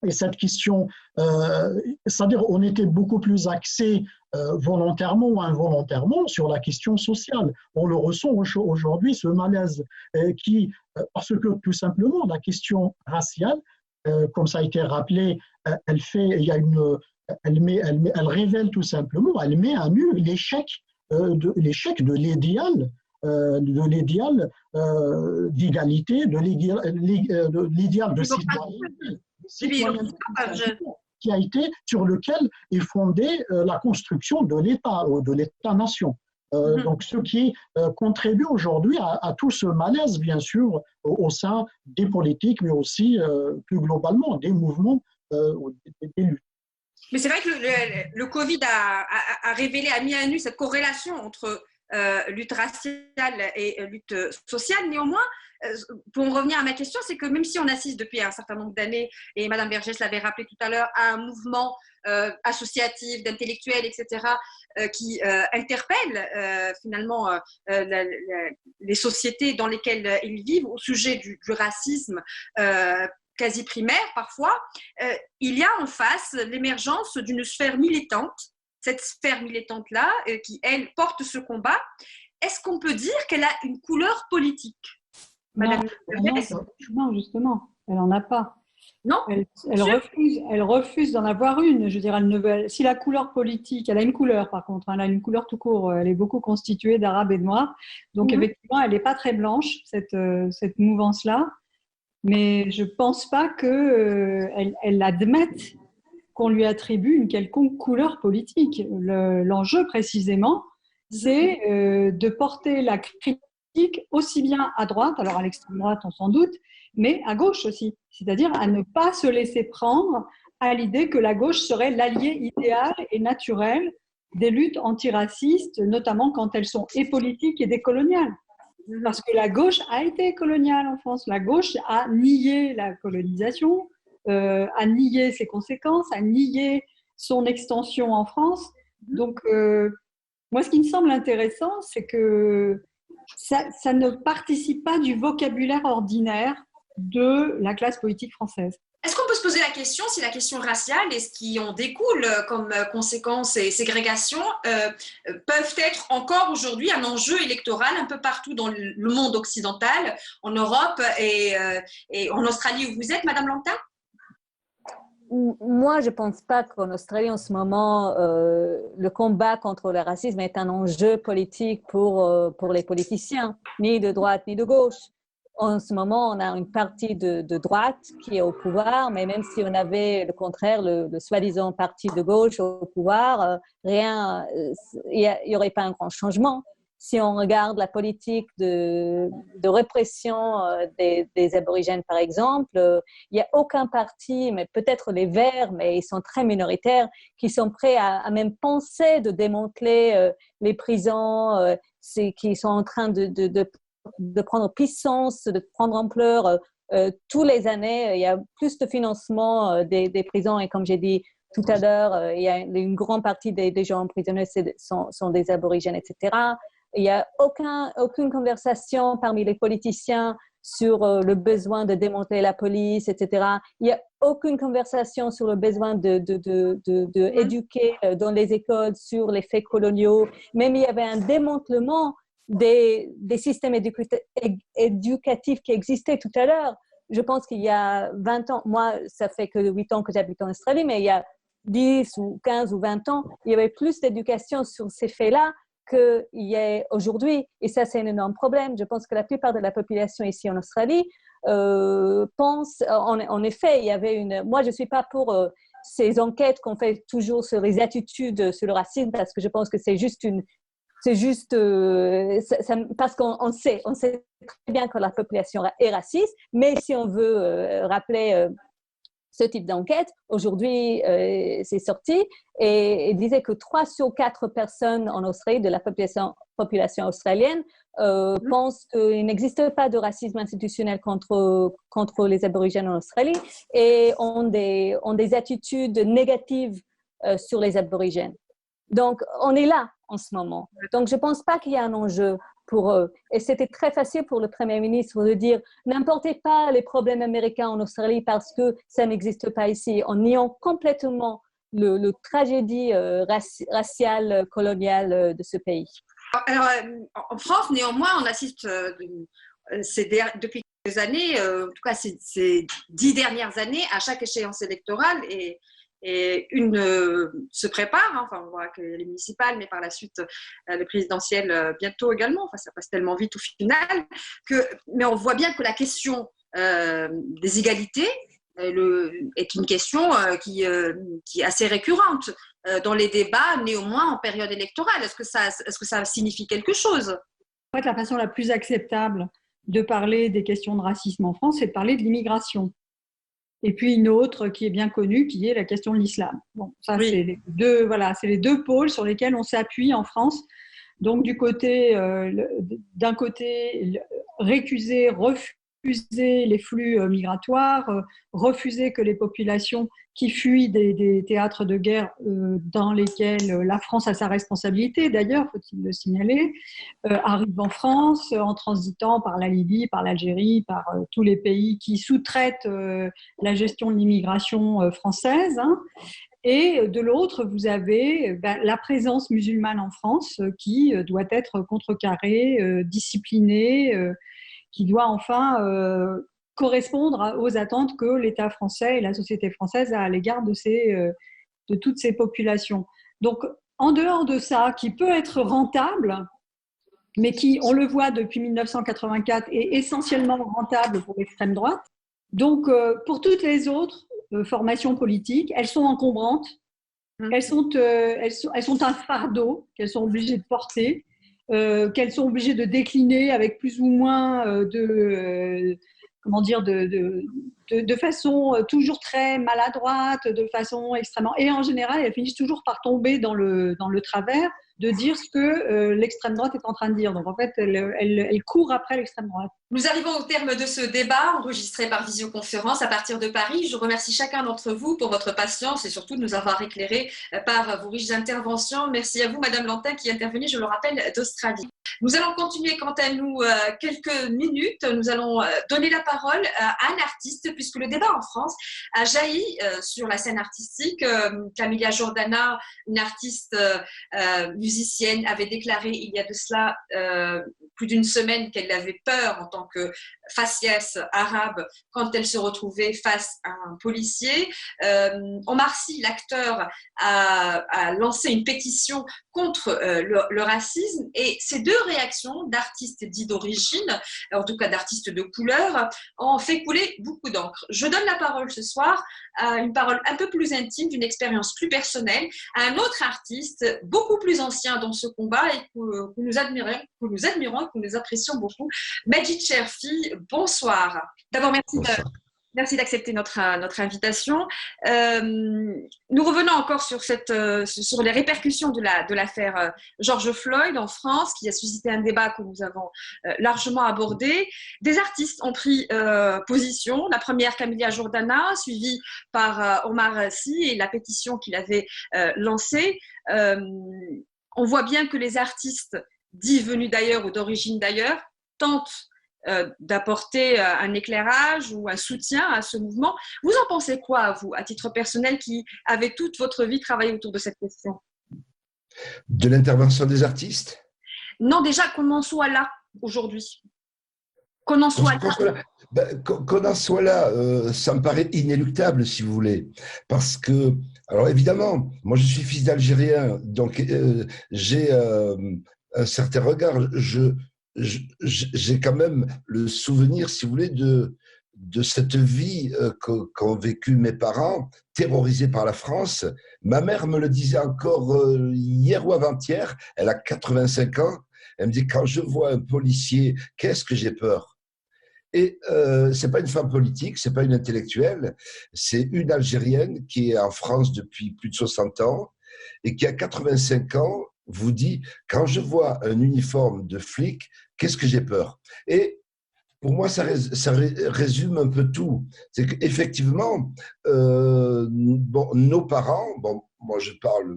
et cette question, c'est-à-dire on était beaucoup plus axé volontairement ou involontairement sur la question sociale. On le ressent aujourd'hui, ce malaise parce que tout simplement la question raciale, comme ça a été rappelé, elle révèle tout simplement, elle met à nu l'échec de l'idéal d'égalité, de l'idéal de citoyenneté qui a été sur lequel est fondée la construction de l'État ou de l'État-nation. Donc, ce qui contribue aujourd'hui à tout ce malaise, bien sûr, au sein des politiques, mais aussi plus globalement des mouvements, des luttes. Mais c'est vrai que le Covid a révélé, a mis à nu cette corrélation entre lutte raciale et lutte sociale. Néanmoins, pour en revenir à ma question, c'est que même si on assiste depuis un certain nombre d'années, et Mme Vergès l'avait rappelé tout à l'heure, à un mouvement associatif, d'intellectuels, etc., qui interpelle finalement les sociétés dans lesquelles ils vivent au sujet du racisme quasi primaire parfois, il y a en face l'émergence d'une sphère militante. Cette sphère militante-là, qui, elle, porte ce combat, est-ce qu'on peut dire qu'elle a une couleur politique, Madame non, justement, elle n'en a pas. Non, elle refuse d'en avoir une. Je veux dire, si la couleur politique, elle a une couleur par contre, elle a une couleur tout court, elle est beaucoup constituée d'arabes et de noirs. Donc effectivement, elle n'est pas très blanche, cette mouvance-là. Mais je ne pense pas qu'elle admette qu'on lui attribue une quelconque couleur politique. L'enjeu précisément, c'est de porter la critique aussi bien à droite, alors à l'extrême droite on s'en doute, mais à gauche aussi. C'est-à-dire à ne pas se laisser prendre à l'idée que la gauche serait l'allié idéal et naturel des luttes antiracistes, notamment quand elles sont et politiques et décoloniales. Parce que la gauche a été coloniale en France. La gauche a nié la colonisation, a nié ses conséquences, a nié son extension en France. Donc, moi, ce qui me semble intéressant, c'est que ça ne participe pas du vocabulaire ordinaire de la classe politique française. Est-ce qu'on peut se poser la question si la question raciale et ce qui en découle comme conséquence et ségrégation peuvent être encore aujourd'hui un enjeu électoral un peu partout dans le monde occidental, en Europe et en Australie où vous êtes, Madame Langtin? Moi, je ne pense pas qu'en Australie, en ce moment, le combat contre le racisme est un enjeu politique pour les politiciens, ni de droite ni de gauche. En ce moment, on a une partie de droite qui est au pouvoir, mais même si on avait le contraire, le soi-disant parti de gauche au pouvoir, il n'y aurait pas un grand changement. Si on regarde la politique de répression des aborigènes, par exemple, il n'y a aucun parti, mais peut-être les Verts, mais ils sont très minoritaires, qui sont prêts à même penser de démanteler les prisons, qui sont en train de prendre puissance, de prendre ampleur. Tous les années, il y a plus de financement des prisons et comme j'ai dit tout à l'heure, il y a une grande partie des gens emprisonnés sont des aborigènes, etc. Il n'y a aucune conversation parmi les politiciens sur le besoin de démanteler la police, etc. Il n'y a aucune conversation sur le besoin d'éduquer dans les écoles sur les faits coloniaux. Même il y avait un démantèlement des systèmes éducatifs qui existaient tout à l'heure. Je pense qu'il y a 20 ans, moi, ça fait que 8 ans que j'habite en Australie, mais il y a 10 ou 15 ou 20 ans, il y avait plus d'éducation sur ces faits-là qu'il y a aujourd'hui. Et ça, c'est un énorme problème. Je pense que la plupart de la population ici en Australie pense, en effet, il y avait moi, je ne suis pas pour ces enquêtes qu'on fait toujours sur les attitudes sur le racisme, parce que je pense que c'est juste parce qu'on sait très bien que la population est raciste, mais si on veut rappeler ce type d'enquête, aujourd'hui, c'est sorti et il disait que 3 sur 4 personnes en Australie, de la population australienne, pensent qu'il n'existe pas de racisme institutionnel contre les aborigènes en Australie et ont des attitudes négatives sur les aborigènes. Donc, on est là en ce moment. Donc, je ne pense pas qu'il y a un enjeu pour eux. Et c'était très facile pour le Premier ministre de dire n'importez pas les problèmes américains en Australie parce que ça n'existe pas ici, en niant complètement le tragédie raciale, coloniale de ce pays. Alors, en France, néanmoins, on assiste depuis quelques années, en tout cas ces 10 dernières années, à chaque échéance électorale, et une se prépare, hein, enfin on voit que les municipales, mais par la suite les présidentielles bientôt également, enfin ça passe tellement vite au final, mais on voit bien que la question des égalités est une question qui est assez récurrente dans les débats, néanmoins en période électorale. Est-ce que ça signifie quelque chose? En fait, la façon la plus acceptable de parler des questions de racisme en France, c'est de parler de l'immigration. Et puis une autre qui est bien connue, qui est la question de l'islam. Bon, ça, oui. C'est les deux pôles sur lesquels on s'appuie en France. Donc, d'un côté, récuser, refuser les flux migratoires, refuser que les populations qui fuient des théâtres de guerre dans lesquels la France a sa responsabilité, d'ailleurs, faut-il le signaler, arrivent en France en transitant par la Libye, par l'Algérie, par tous les pays qui sous-traitent la gestion de l'immigration française. Hein. Et de l'autre, vous avez la présence musulmane en France qui doit être contrecarrée, disciplinée, qui doit enfin correspondre aux attentes que l'État français et la société française a à l'égard de toutes ces populations. Donc, en dehors de ça, qui peut être rentable, mais qui, on le voit depuis 1984, est essentiellement rentable pour l'extrême droite. Donc, pour toutes les autres formations politiques, elles sont encombrantes, elles sont un fardeau qu'elles sont obligées de porter, qu'elles sont obligées de décliner avec plus ou moins de façon toujours très maladroite, de façon extrêmement… Et en général, elles finissent toujours par tomber dans le travers de dire ce que l'extrême droite est en train de dire. Donc en fait, elle court après l'extrême droite. Nous arrivons au terme de ce débat enregistré par visioconférence à partir de Paris. Je remercie chacun d'entre vous pour votre patience et surtout de nous avoir éclairés par vos riches interventions. Merci à vous, Madame Lantin, qui est intervenue, je le rappelle, d'Australie. Nous allons continuer quant à nous quelques minutes. Nous allons donner la parole à un artiste puisque le débat en France a jailli sur la scène artistique. Camilla Jordana, une artiste musicienne, avait déclaré il y a de cela plus d'une semaine qu'elle avait peur en tant que faciès arabe quand elle se retrouvait face à un policier. Omar Sy, l'acteur, a lancé une pétition contre le racisme et ces deux réactions d'artistes dits d'origine, en tout cas d'artistes de couleur, ont fait couler beaucoup d'encre. Je donne la parole ce soir à une parole un peu plus intime, d'une expérience plus personnelle, à un autre artiste beaucoup plus ancien dans ce combat et que nous admirons et que nous apprécions beaucoup, Majid Cherfi. Bonsoir. D'abord, merci d'accepter notre invitation. Nous revenons encore sur les répercussions de l'affaire George Floyd en France, qui a suscité un débat que nous avons largement abordé. Des artistes ont pris position. La première, Camilla Jordana, suivie par Omar Sy et la pétition qu'il avait lancée. On voit bien que les artistes dits venus d'ailleurs ou d'origine d'ailleurs tentent d'apporter un éclairage ou un soutien à ce mouvement. Vous en pensez quoi, vous, à titre personnel, qui avez toute votre vie travaillé autour de cette question? De l'intervention des artistes? Non, déjà, qu'on en soit là, aujourd'hui. Qu'on en soit là. Qu'on en soit là, ça me paraît inéluctable, si vous voulez. Parce que, alors évidemment, moi je suis fils d'Algérien, donc j'ai un certain regard. J'ai quand même le souvenir, si vous voulez, de cette vie qu'ont vécu mes parents, terrorisés par la France. Ma mère me le disait encore hier ou avant-hier, elle a 85 ans, elle me dit « Quand je vois un policier, qu'est-ce que j'ai peur ?» Et ce n'est pas une femme politique, ce n'est pas une intellectuelle, c'est une Algérienne qui est en France depuis plus de 60 ans et qui a 85 ans vous dit « Quand je vois un uniforme de flic, qu'est-ce que j'ai peur ?» Et pour moi, ça résume un peu tout. C'est qu'effectivement, nos parents, bon, moi je parle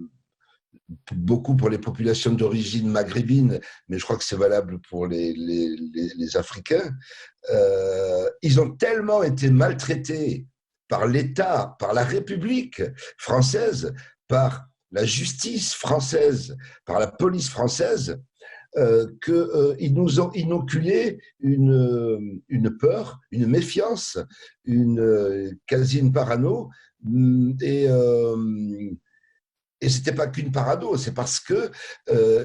beaucoup pour les populations d'origine maghrébine, mais je crois que c'est valable pour les Africains. Ils ont tellement été maltraités par l'État, par la République française, par la justice française, par la police française, qu'ils nous ont inoculé une peur, une méfiance, quasi une parano. Et ce n'était pas qu'une parano, c'est parce que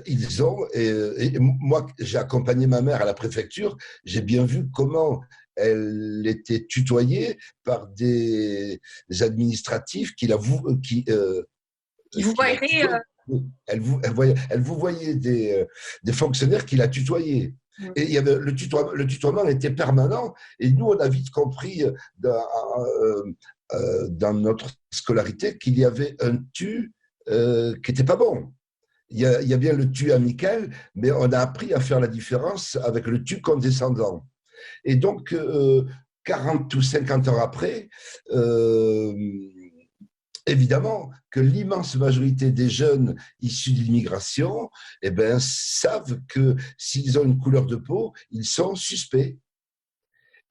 ils ont. Et moi, j'ai accompagné ma mère à la préfecture, j'ai bien vu comment elle était tutoyée par des administratifs qui vous voyaient. Elle vous voyait des fonctionnaires qui la tutoyaient. Et il y avait, le tutoiement était permanent. Et nous, on a vite compris dans notre scolarité qu'il y avait un tu qui n'était pas bon. Il y a bien le tu amical, mais on a appris à faire la différence avec le tu condescendant. Et donc, 40 ou 50 ans après, évidemment que l'immense majorité des jeunes issus de l'immigration savent que s'ils ont une couleur de peau, ils sont suspects.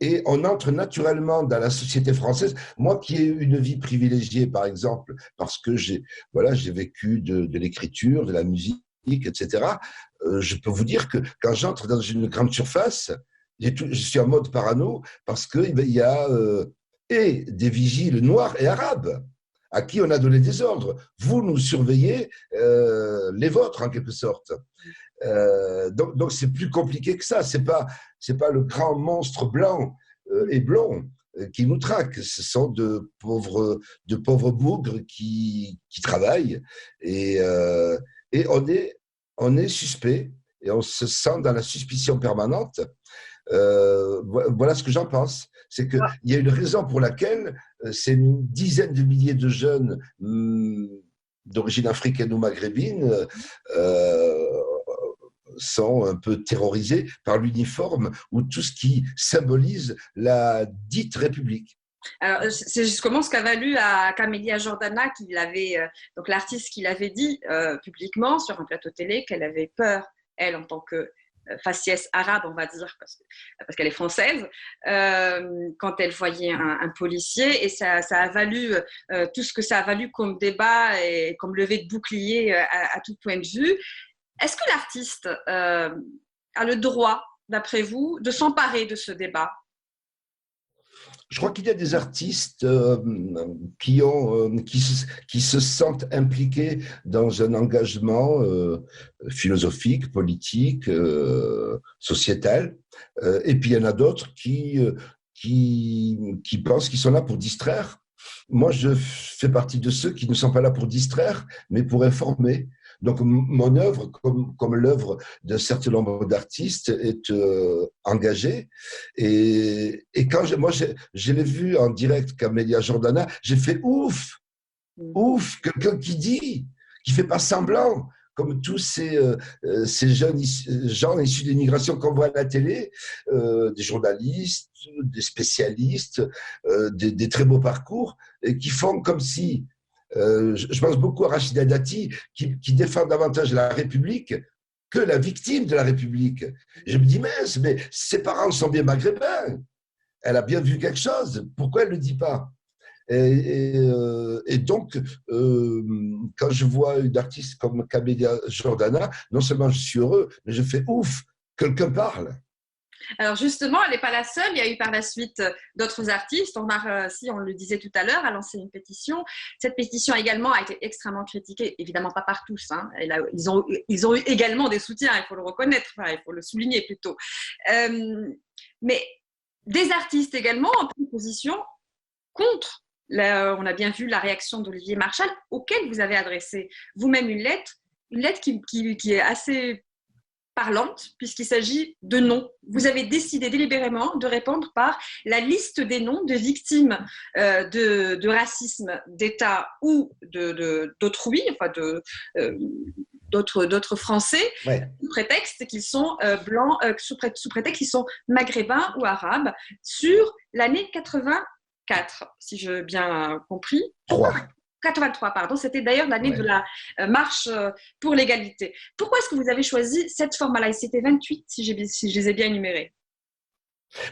Et on entre naturellement dans la société française. Moi qui ai eu une vie privilégiée, par exemple, parce que j'ai vécu de l'écriture, de la musique, etc., je peux vous dire que quand j'entre dans une grande surface, je suis en mode parano parce qu'il y a des vigiles noirs et arabes à qui on a donné des ordres. Vous nous surveillez les vôtres, en quelque sorte. Donc c'est plus compliqué que ça. C'est pas le grand monstre blanc et blond qui nous traque. Ce sont de pauvres bougres qui travaillent et on est suspect et on se sent dans la suspicion permanente. Voilà ce que j'en pense. C'est qu'il y a une raison pour laquelle ces dizaines de milliers de jeunes d'origine africaine ou maghrébine sont un peu terrorisés par l'uniforme ou tout ce qui symbolise la dite République. Alors, c'est justement ce qu'a valu à Camélia Jordana, donc l'artiste qui l'avait dit publiquement sur un plateau télé qu'elle avait peur, elle, en tant que faciès arabe, on va dire, parce qu'elle est française, quand elle voyait un policier, et ça a valu tout ce que ça a valu comme débat et comme levée de bouclier à tout point de vue. Est-ce que l'artiste a le droit, d'après vous, de s'emparer de ce débat ? Je crois qu'il y a des artistes qui se sentent impliqués dans un engagement philosophique, politique, sociétal. Et puis il y en a d'autres qui pensent qu'ils sont là pour distraire. Moi, je fais partie de ceux qui ne sont pas là pour distraire, mais pour informer. Donc, mon œuvre, comme l'œuvre d'un certain nombre d'artistes, est engagée. Et quand je l'ai vu en direct, Camélia Jordana, j'ai fait ouf, quelqu'un qui fait pas semblant, comme tous ces jeunes gens issus de l'immigration qu'on voit à la télé, des journalistes, des spécialistes, des très beaux parcours, et qui font comme si... je pense beaucoup à Rachida Dati qui défend davantage la République que la victime de la République. Je me dis, mince, mais ses parents sont bien maghrébins. Elle a bien vu quelque chose. Pourquoi elle ne le dit pas ? Et donc, quand je vois une artiste comme Camélia Jordana, non seulement je suis heureux, mais je fais ouf, quelqu'un parle. Alors justement, elle n'est pas la seule. Il y a eu par la suite d'autres artistes. On le disait tout à l'heure, a lancé une pétition. Cette pétition également a été extrêmement critiquée, évidemment pas par tous. Hein. Ils ont eu également des soutiens, il faut le reconnaître, il faut le souligner plutôt. Mais des artistes également ont pris position contre. On a bien vu la réaction d'Olivier Marchal, auquel vous avez adressé vous-même une lettre qui est assez parlante, puisqu'il s'agit de noms. Vous avez décidé délibérément de répondre par la liste des noms de victimes de racisme d'État ou d'autrui, enfin d'autres Français, ouais. Sous prétexte qu'ils sont blancs, sous prétexte qu'ils sont maghrébins ou arabes, sur l'année 84, si j'ai bien compris. 83, pardon, c'était d'ailleurs l'année de la marche pour l'égalité. Pourquoi est-ce que vous avez choisi cette forme-là? C'était 28, si je les ai bien énumérés.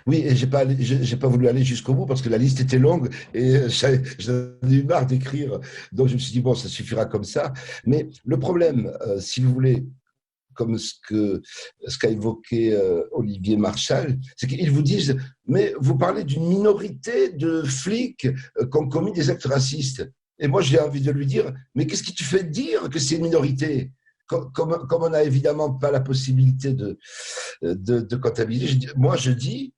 Oui, et j'ai pas voulu aller jusqu'au bout parce que la liste était longue et j'en ai eu marre d'écrire. Donc je me suis dit, bon, ça suffira comme ça. Mais le problème, si vous voulez, comme ce qu'a évoqué Olivier Marchal, c'est qu'ils vous disent, mais vous parlez d'une minorité de flics qui ont commis des actes racistes. Et moi, j'ai envie de lui dire, mais qu'est-ce qui te fait dire que c'est une minorité ? Comme on n'a évidemment pas la possibilité de comptabiliser, moi je dis,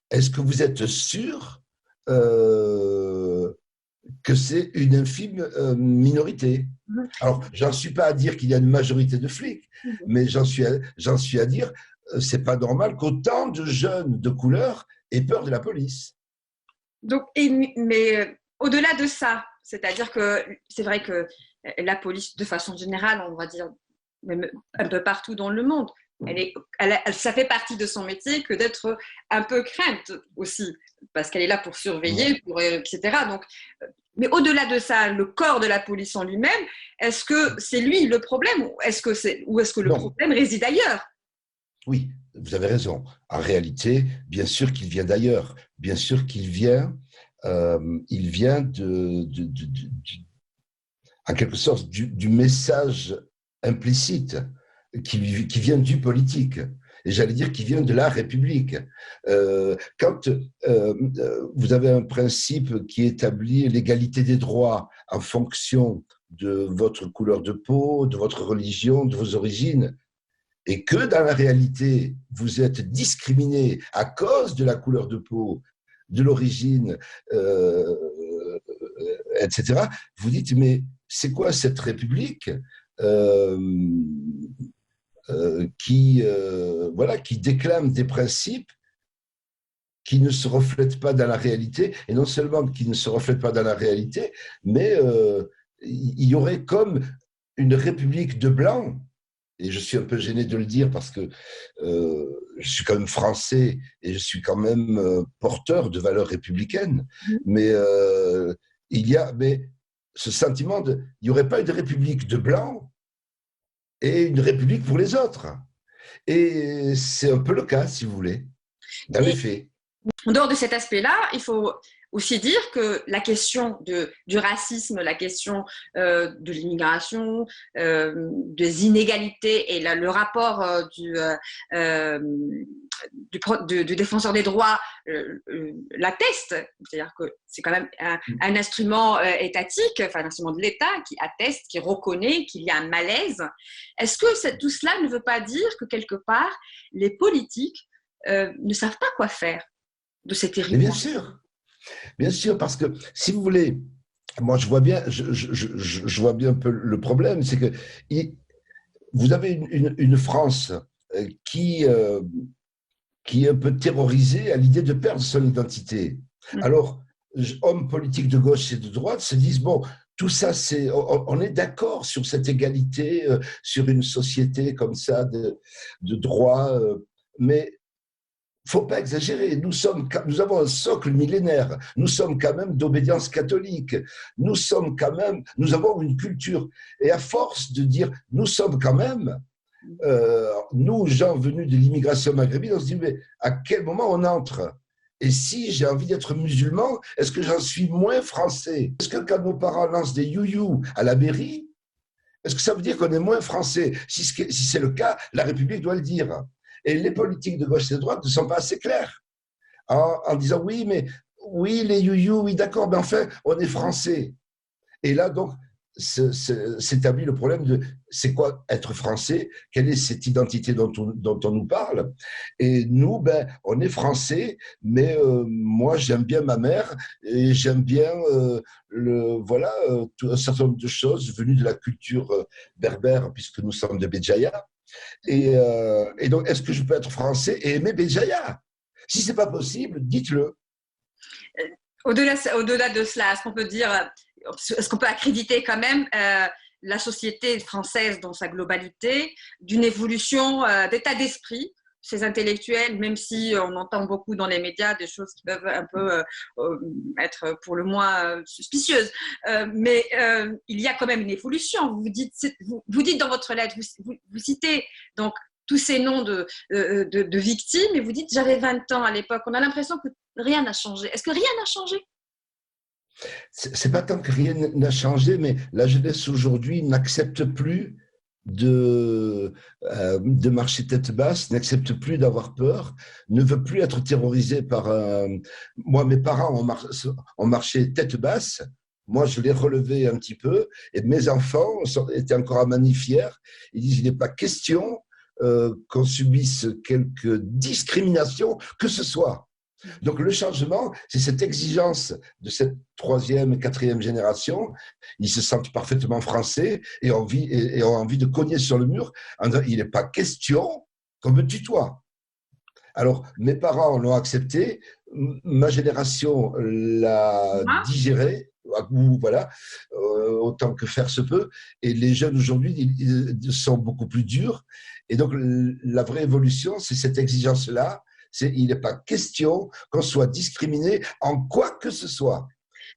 est-ce que vous êtes sûr que c'est une infime minorité? Alors, j'en suis pas à dire qu'il y a une majorité de flics, mais j'en suis à dire, c'est pas normal qu'autant de jeunes de couleur aient peur de la police. Donc, mais au-delà de ça, c'est-à-dire que c'est vrai que la police, de façon générale, on va dire, même un peu partout dans le monde, ça fait partie de son métier que d'être un peu crainte aussi, parce qu'elle est là pour surveiller, etc. Donc, mais au-delà de ça, le corps de la police en lui-même, est-ce que c'est lui le problème ou est-ce que le problème réside ailleurs? Oui, vous avez raison. En réalité, bien sûr qu'il vient d'ailleurs. Bien sûr qu'il vient, en quelque sorte, du message implicite qui vient du politique. Et j'allais dire qui vient de la République. Quand vous avez un principe qui établit l'égalité des droits en fonction de votre couleur de peau, de votre religion, de vos origines, et que dans la réalité, vous êtes discriminé à cause de la couleur de peau, de l'origine, etc., vous dites, mais c'est quoi cette République qui déclame des principes qui ne se reflètent pas dans la réalité, et non seulement qui ne se reflètent pas dans la réalité, mais il y aurait comme une république de blancs, et je suis un peu gêné de le dire parce que je suis quand même français et je suis quand même porteur de valeurs républicaines, mais il y a ce sentiment il n'y aurait pas une république de blancs et une république pour les autres. Et c'est un peu le cas, si vous voulez, dans les faits. En dehors de cet aspect-là, il faut aussi dire que la question du racisme, la question de l'immigration, des inégalités et le rapport du défenseur des droits l'atteste. C'est-à-dire que c'est quand même un instrument étatique, enfin un instrument de l'État qui atteste, qui reconnaît qu'il y a un malaise. Est-ce que tout cela ne veut pas dire que quelque part, les politiques ne savent pas quoi faire de cette irritation? Bien sûr. Bien sûr, parce que si vous voulez, moi je vois bien un peu le problème, c'est que vous avez une France qui est un peu terrorisée à l'idée de perdre son identité. Alors, hommes politiques de gauche et de droite se disent, bon, tout ça, on est d'accord sur cette égalité, sur une société comme ça de droit, mais il ne faut pas exagérer, nous avons un socle millénaire, nous sommes quand même d'obédience catholique, nous avons une culture. Et à force de dire nous sommes quand même, nous, gens venus de l'immigration maghrébine, on se dit mais à quel moment on entre? Et si j'ai envie d'être musulman, est-ce que j'en suis moins français? Est-ce que quand nos parents lancent des you-you à la mairie, est-ce que ça veut dire qu'on est moins français? Si c'est le cas, la République doit le dire. Et les politiques de gauche et de droite ne sont pas assez clairs en disant oui, les you-you, oui, d'accord, mais enfin, on est français. Et là, donc, s'établit le problème de c'est quoi être français? Quelle est cette identité dont on nous parle? Et nous, on est français, mais moi, j'aime bien ma mère et j'aime bien un certain nombre de choses venues de la culture berbère, puisque nous sommes de Béjaïa. Et donc, est-ce que je peux être français et aimer Béjaïa? Si ce n'est pas possible, dites-le. Au-delà de cela, est-ce qu'on peut accréditer quand même la société française dans sa globalité d'une évolution d'état d'esprit ces intellectuels, même si on entend beaucoup dans les médias des choses qui peuvent un peu être pour le moins suspicieuses. Mais il y a quand même une évolution. Vous dites dans votre lettre, vous citez donc tous ces noms de victimes et vous dites « j'avais 20 ans à l'époque ». On a l'impression que rien n'a changé. Est-ce que rien n'a changé ? C'est pas tant que rien n'a changé, mais la jeunesse aujourd'hui n'accepte plus de marcher tête basse, n'accepte plus d'avoir peur, ne veut plus être terrorisé par... Moi, mes parents ont marché tête basse, moi je l'ai relevé un petit peu, et mes enfants étaient encore à magnifière, ils disent il n'est pas question qu'on subisse quelque discrimination que ce soit. Donc le changement, c'est cette exigence de cette 3e et 4e génération. Ils se sentent parfaitement français et ont envie de cogner sur le mur en disant il n'est pas question qu'on me tutoie. Alors mes parents l'ont accepté, ma génération l'a digéré, voilà, autant que faire se peut, et les jeunes aujourd'hui ils sont beaucoup plus durs. Et donc la vraie évolution, c'est cette exigence-là. Il n'est pas question qu'on soit discriminé en quoi que ce soit.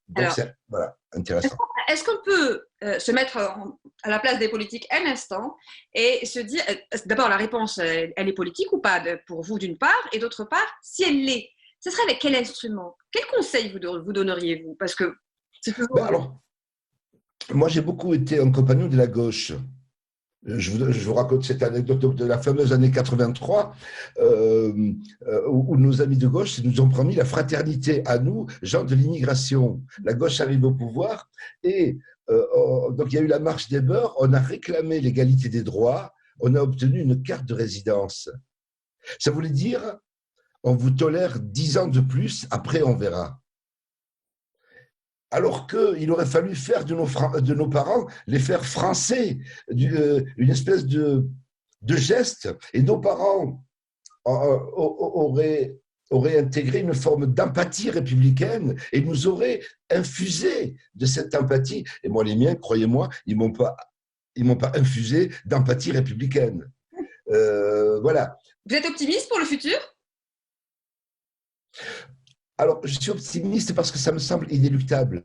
Donc, alors, c'est voilà, intéressant. Est-ce qu'on peut se mettre à la place des politiques un instant et se dire, d'abord la réponse, elle est politique ou pas pour vous d'une part, et d'autre part, si elle l'est, ce serait avec quel instrument? Quel conseil vous donneriez-vous? Parce que c'est toujours... alors, moi j'ai beaucoup été un compagnon de la gauche. Je vous raconte cette anecdote de la fameuse année 83 où nos amis de gauche nous ont promis la fraternité à nous, gens de l'immigration. La gauche arrive au pouvoir et donc il y a eu la marche des beurs, on a réclamé l'égalité des droits, on a obtenu une carte de résidence. Ça voulait dire on vous tolère 10 ans de plus, après on verra. Alors qu'il aurait fallu faire de nos parents, les faire français, une espèce de geste. Et nos parents auraient intégré une forme d'empathie républicaine et nous auraient infusé de cette empathie. Et moi, les miens, croyez-moi, ils m'ont pas infusé d'empathie républicaine. Voilà. Vous êtes optimiste pour le futur ? Alors, je suis optimiste parce que ça me semble inéluctable.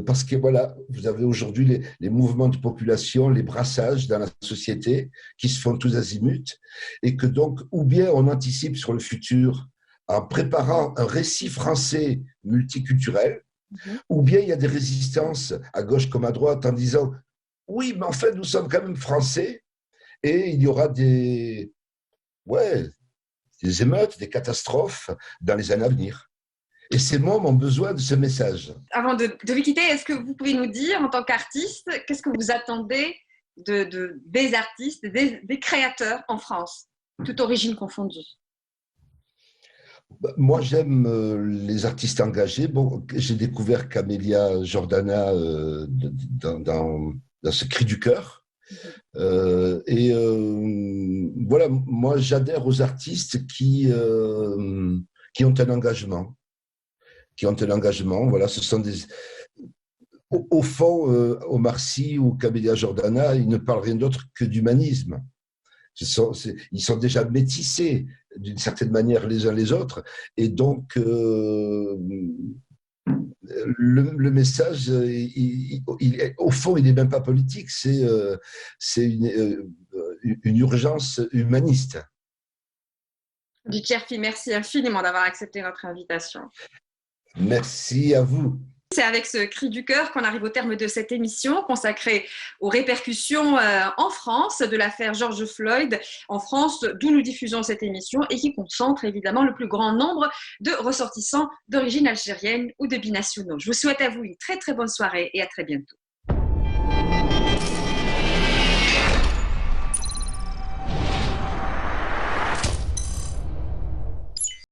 Parce que, voilà, vous avez aujourd'hui les mouvements de population, les brassages dans la société qui se font tous azimuts, et que donc, ou bien on anticipe sur le futur en préparant un récit français multiculturel, ou bien il y a des résistances à gauche comme à droite en disant « oui, mais en fait, nous sommes quand même français », et il y aura des émeutes, des catastrophes dans les années à venir. Et ces mômes ont besoin de ce message. Avant de vous quitter, est-ce que vous pouvez nous dire, en tant qu'artiste, qu'est-ce que vous attendez des artistes, des créateurs en France, toute origine confondue? Moi, j'aime les artistes engagés. Bon, j'ai découvert Camélia Jordana dans ce cri du cœur. Voilà, moi j'adhère aux artistes qui ont un engagement. Voilà, ce sont des... Au fond, Omar Sy ou Camélia Jordana, ils ne parlent rien d'autre que d'humanisme. Ils sont déjà métissés d'une certaine manière les uns les autres, et donc le message, au fond, il n'est même pas politique, c'est une urgence humaniste. Judith Cherfi, merci infiniment d'avoir accepté notre invitation. Merci à vous. C'est avec ce cri du cœur qu'on arrive au terme de cette émission consacrée aux répercussions en France de l'affaire George Floyd en France, d'où nous diffusons cette émission et qui concentre évidemment le plus grand nombre de ressortissants d'origine algérienne ou de binationaux. Je vous souhaite à vous une très très bonne soirée et à très bientôt.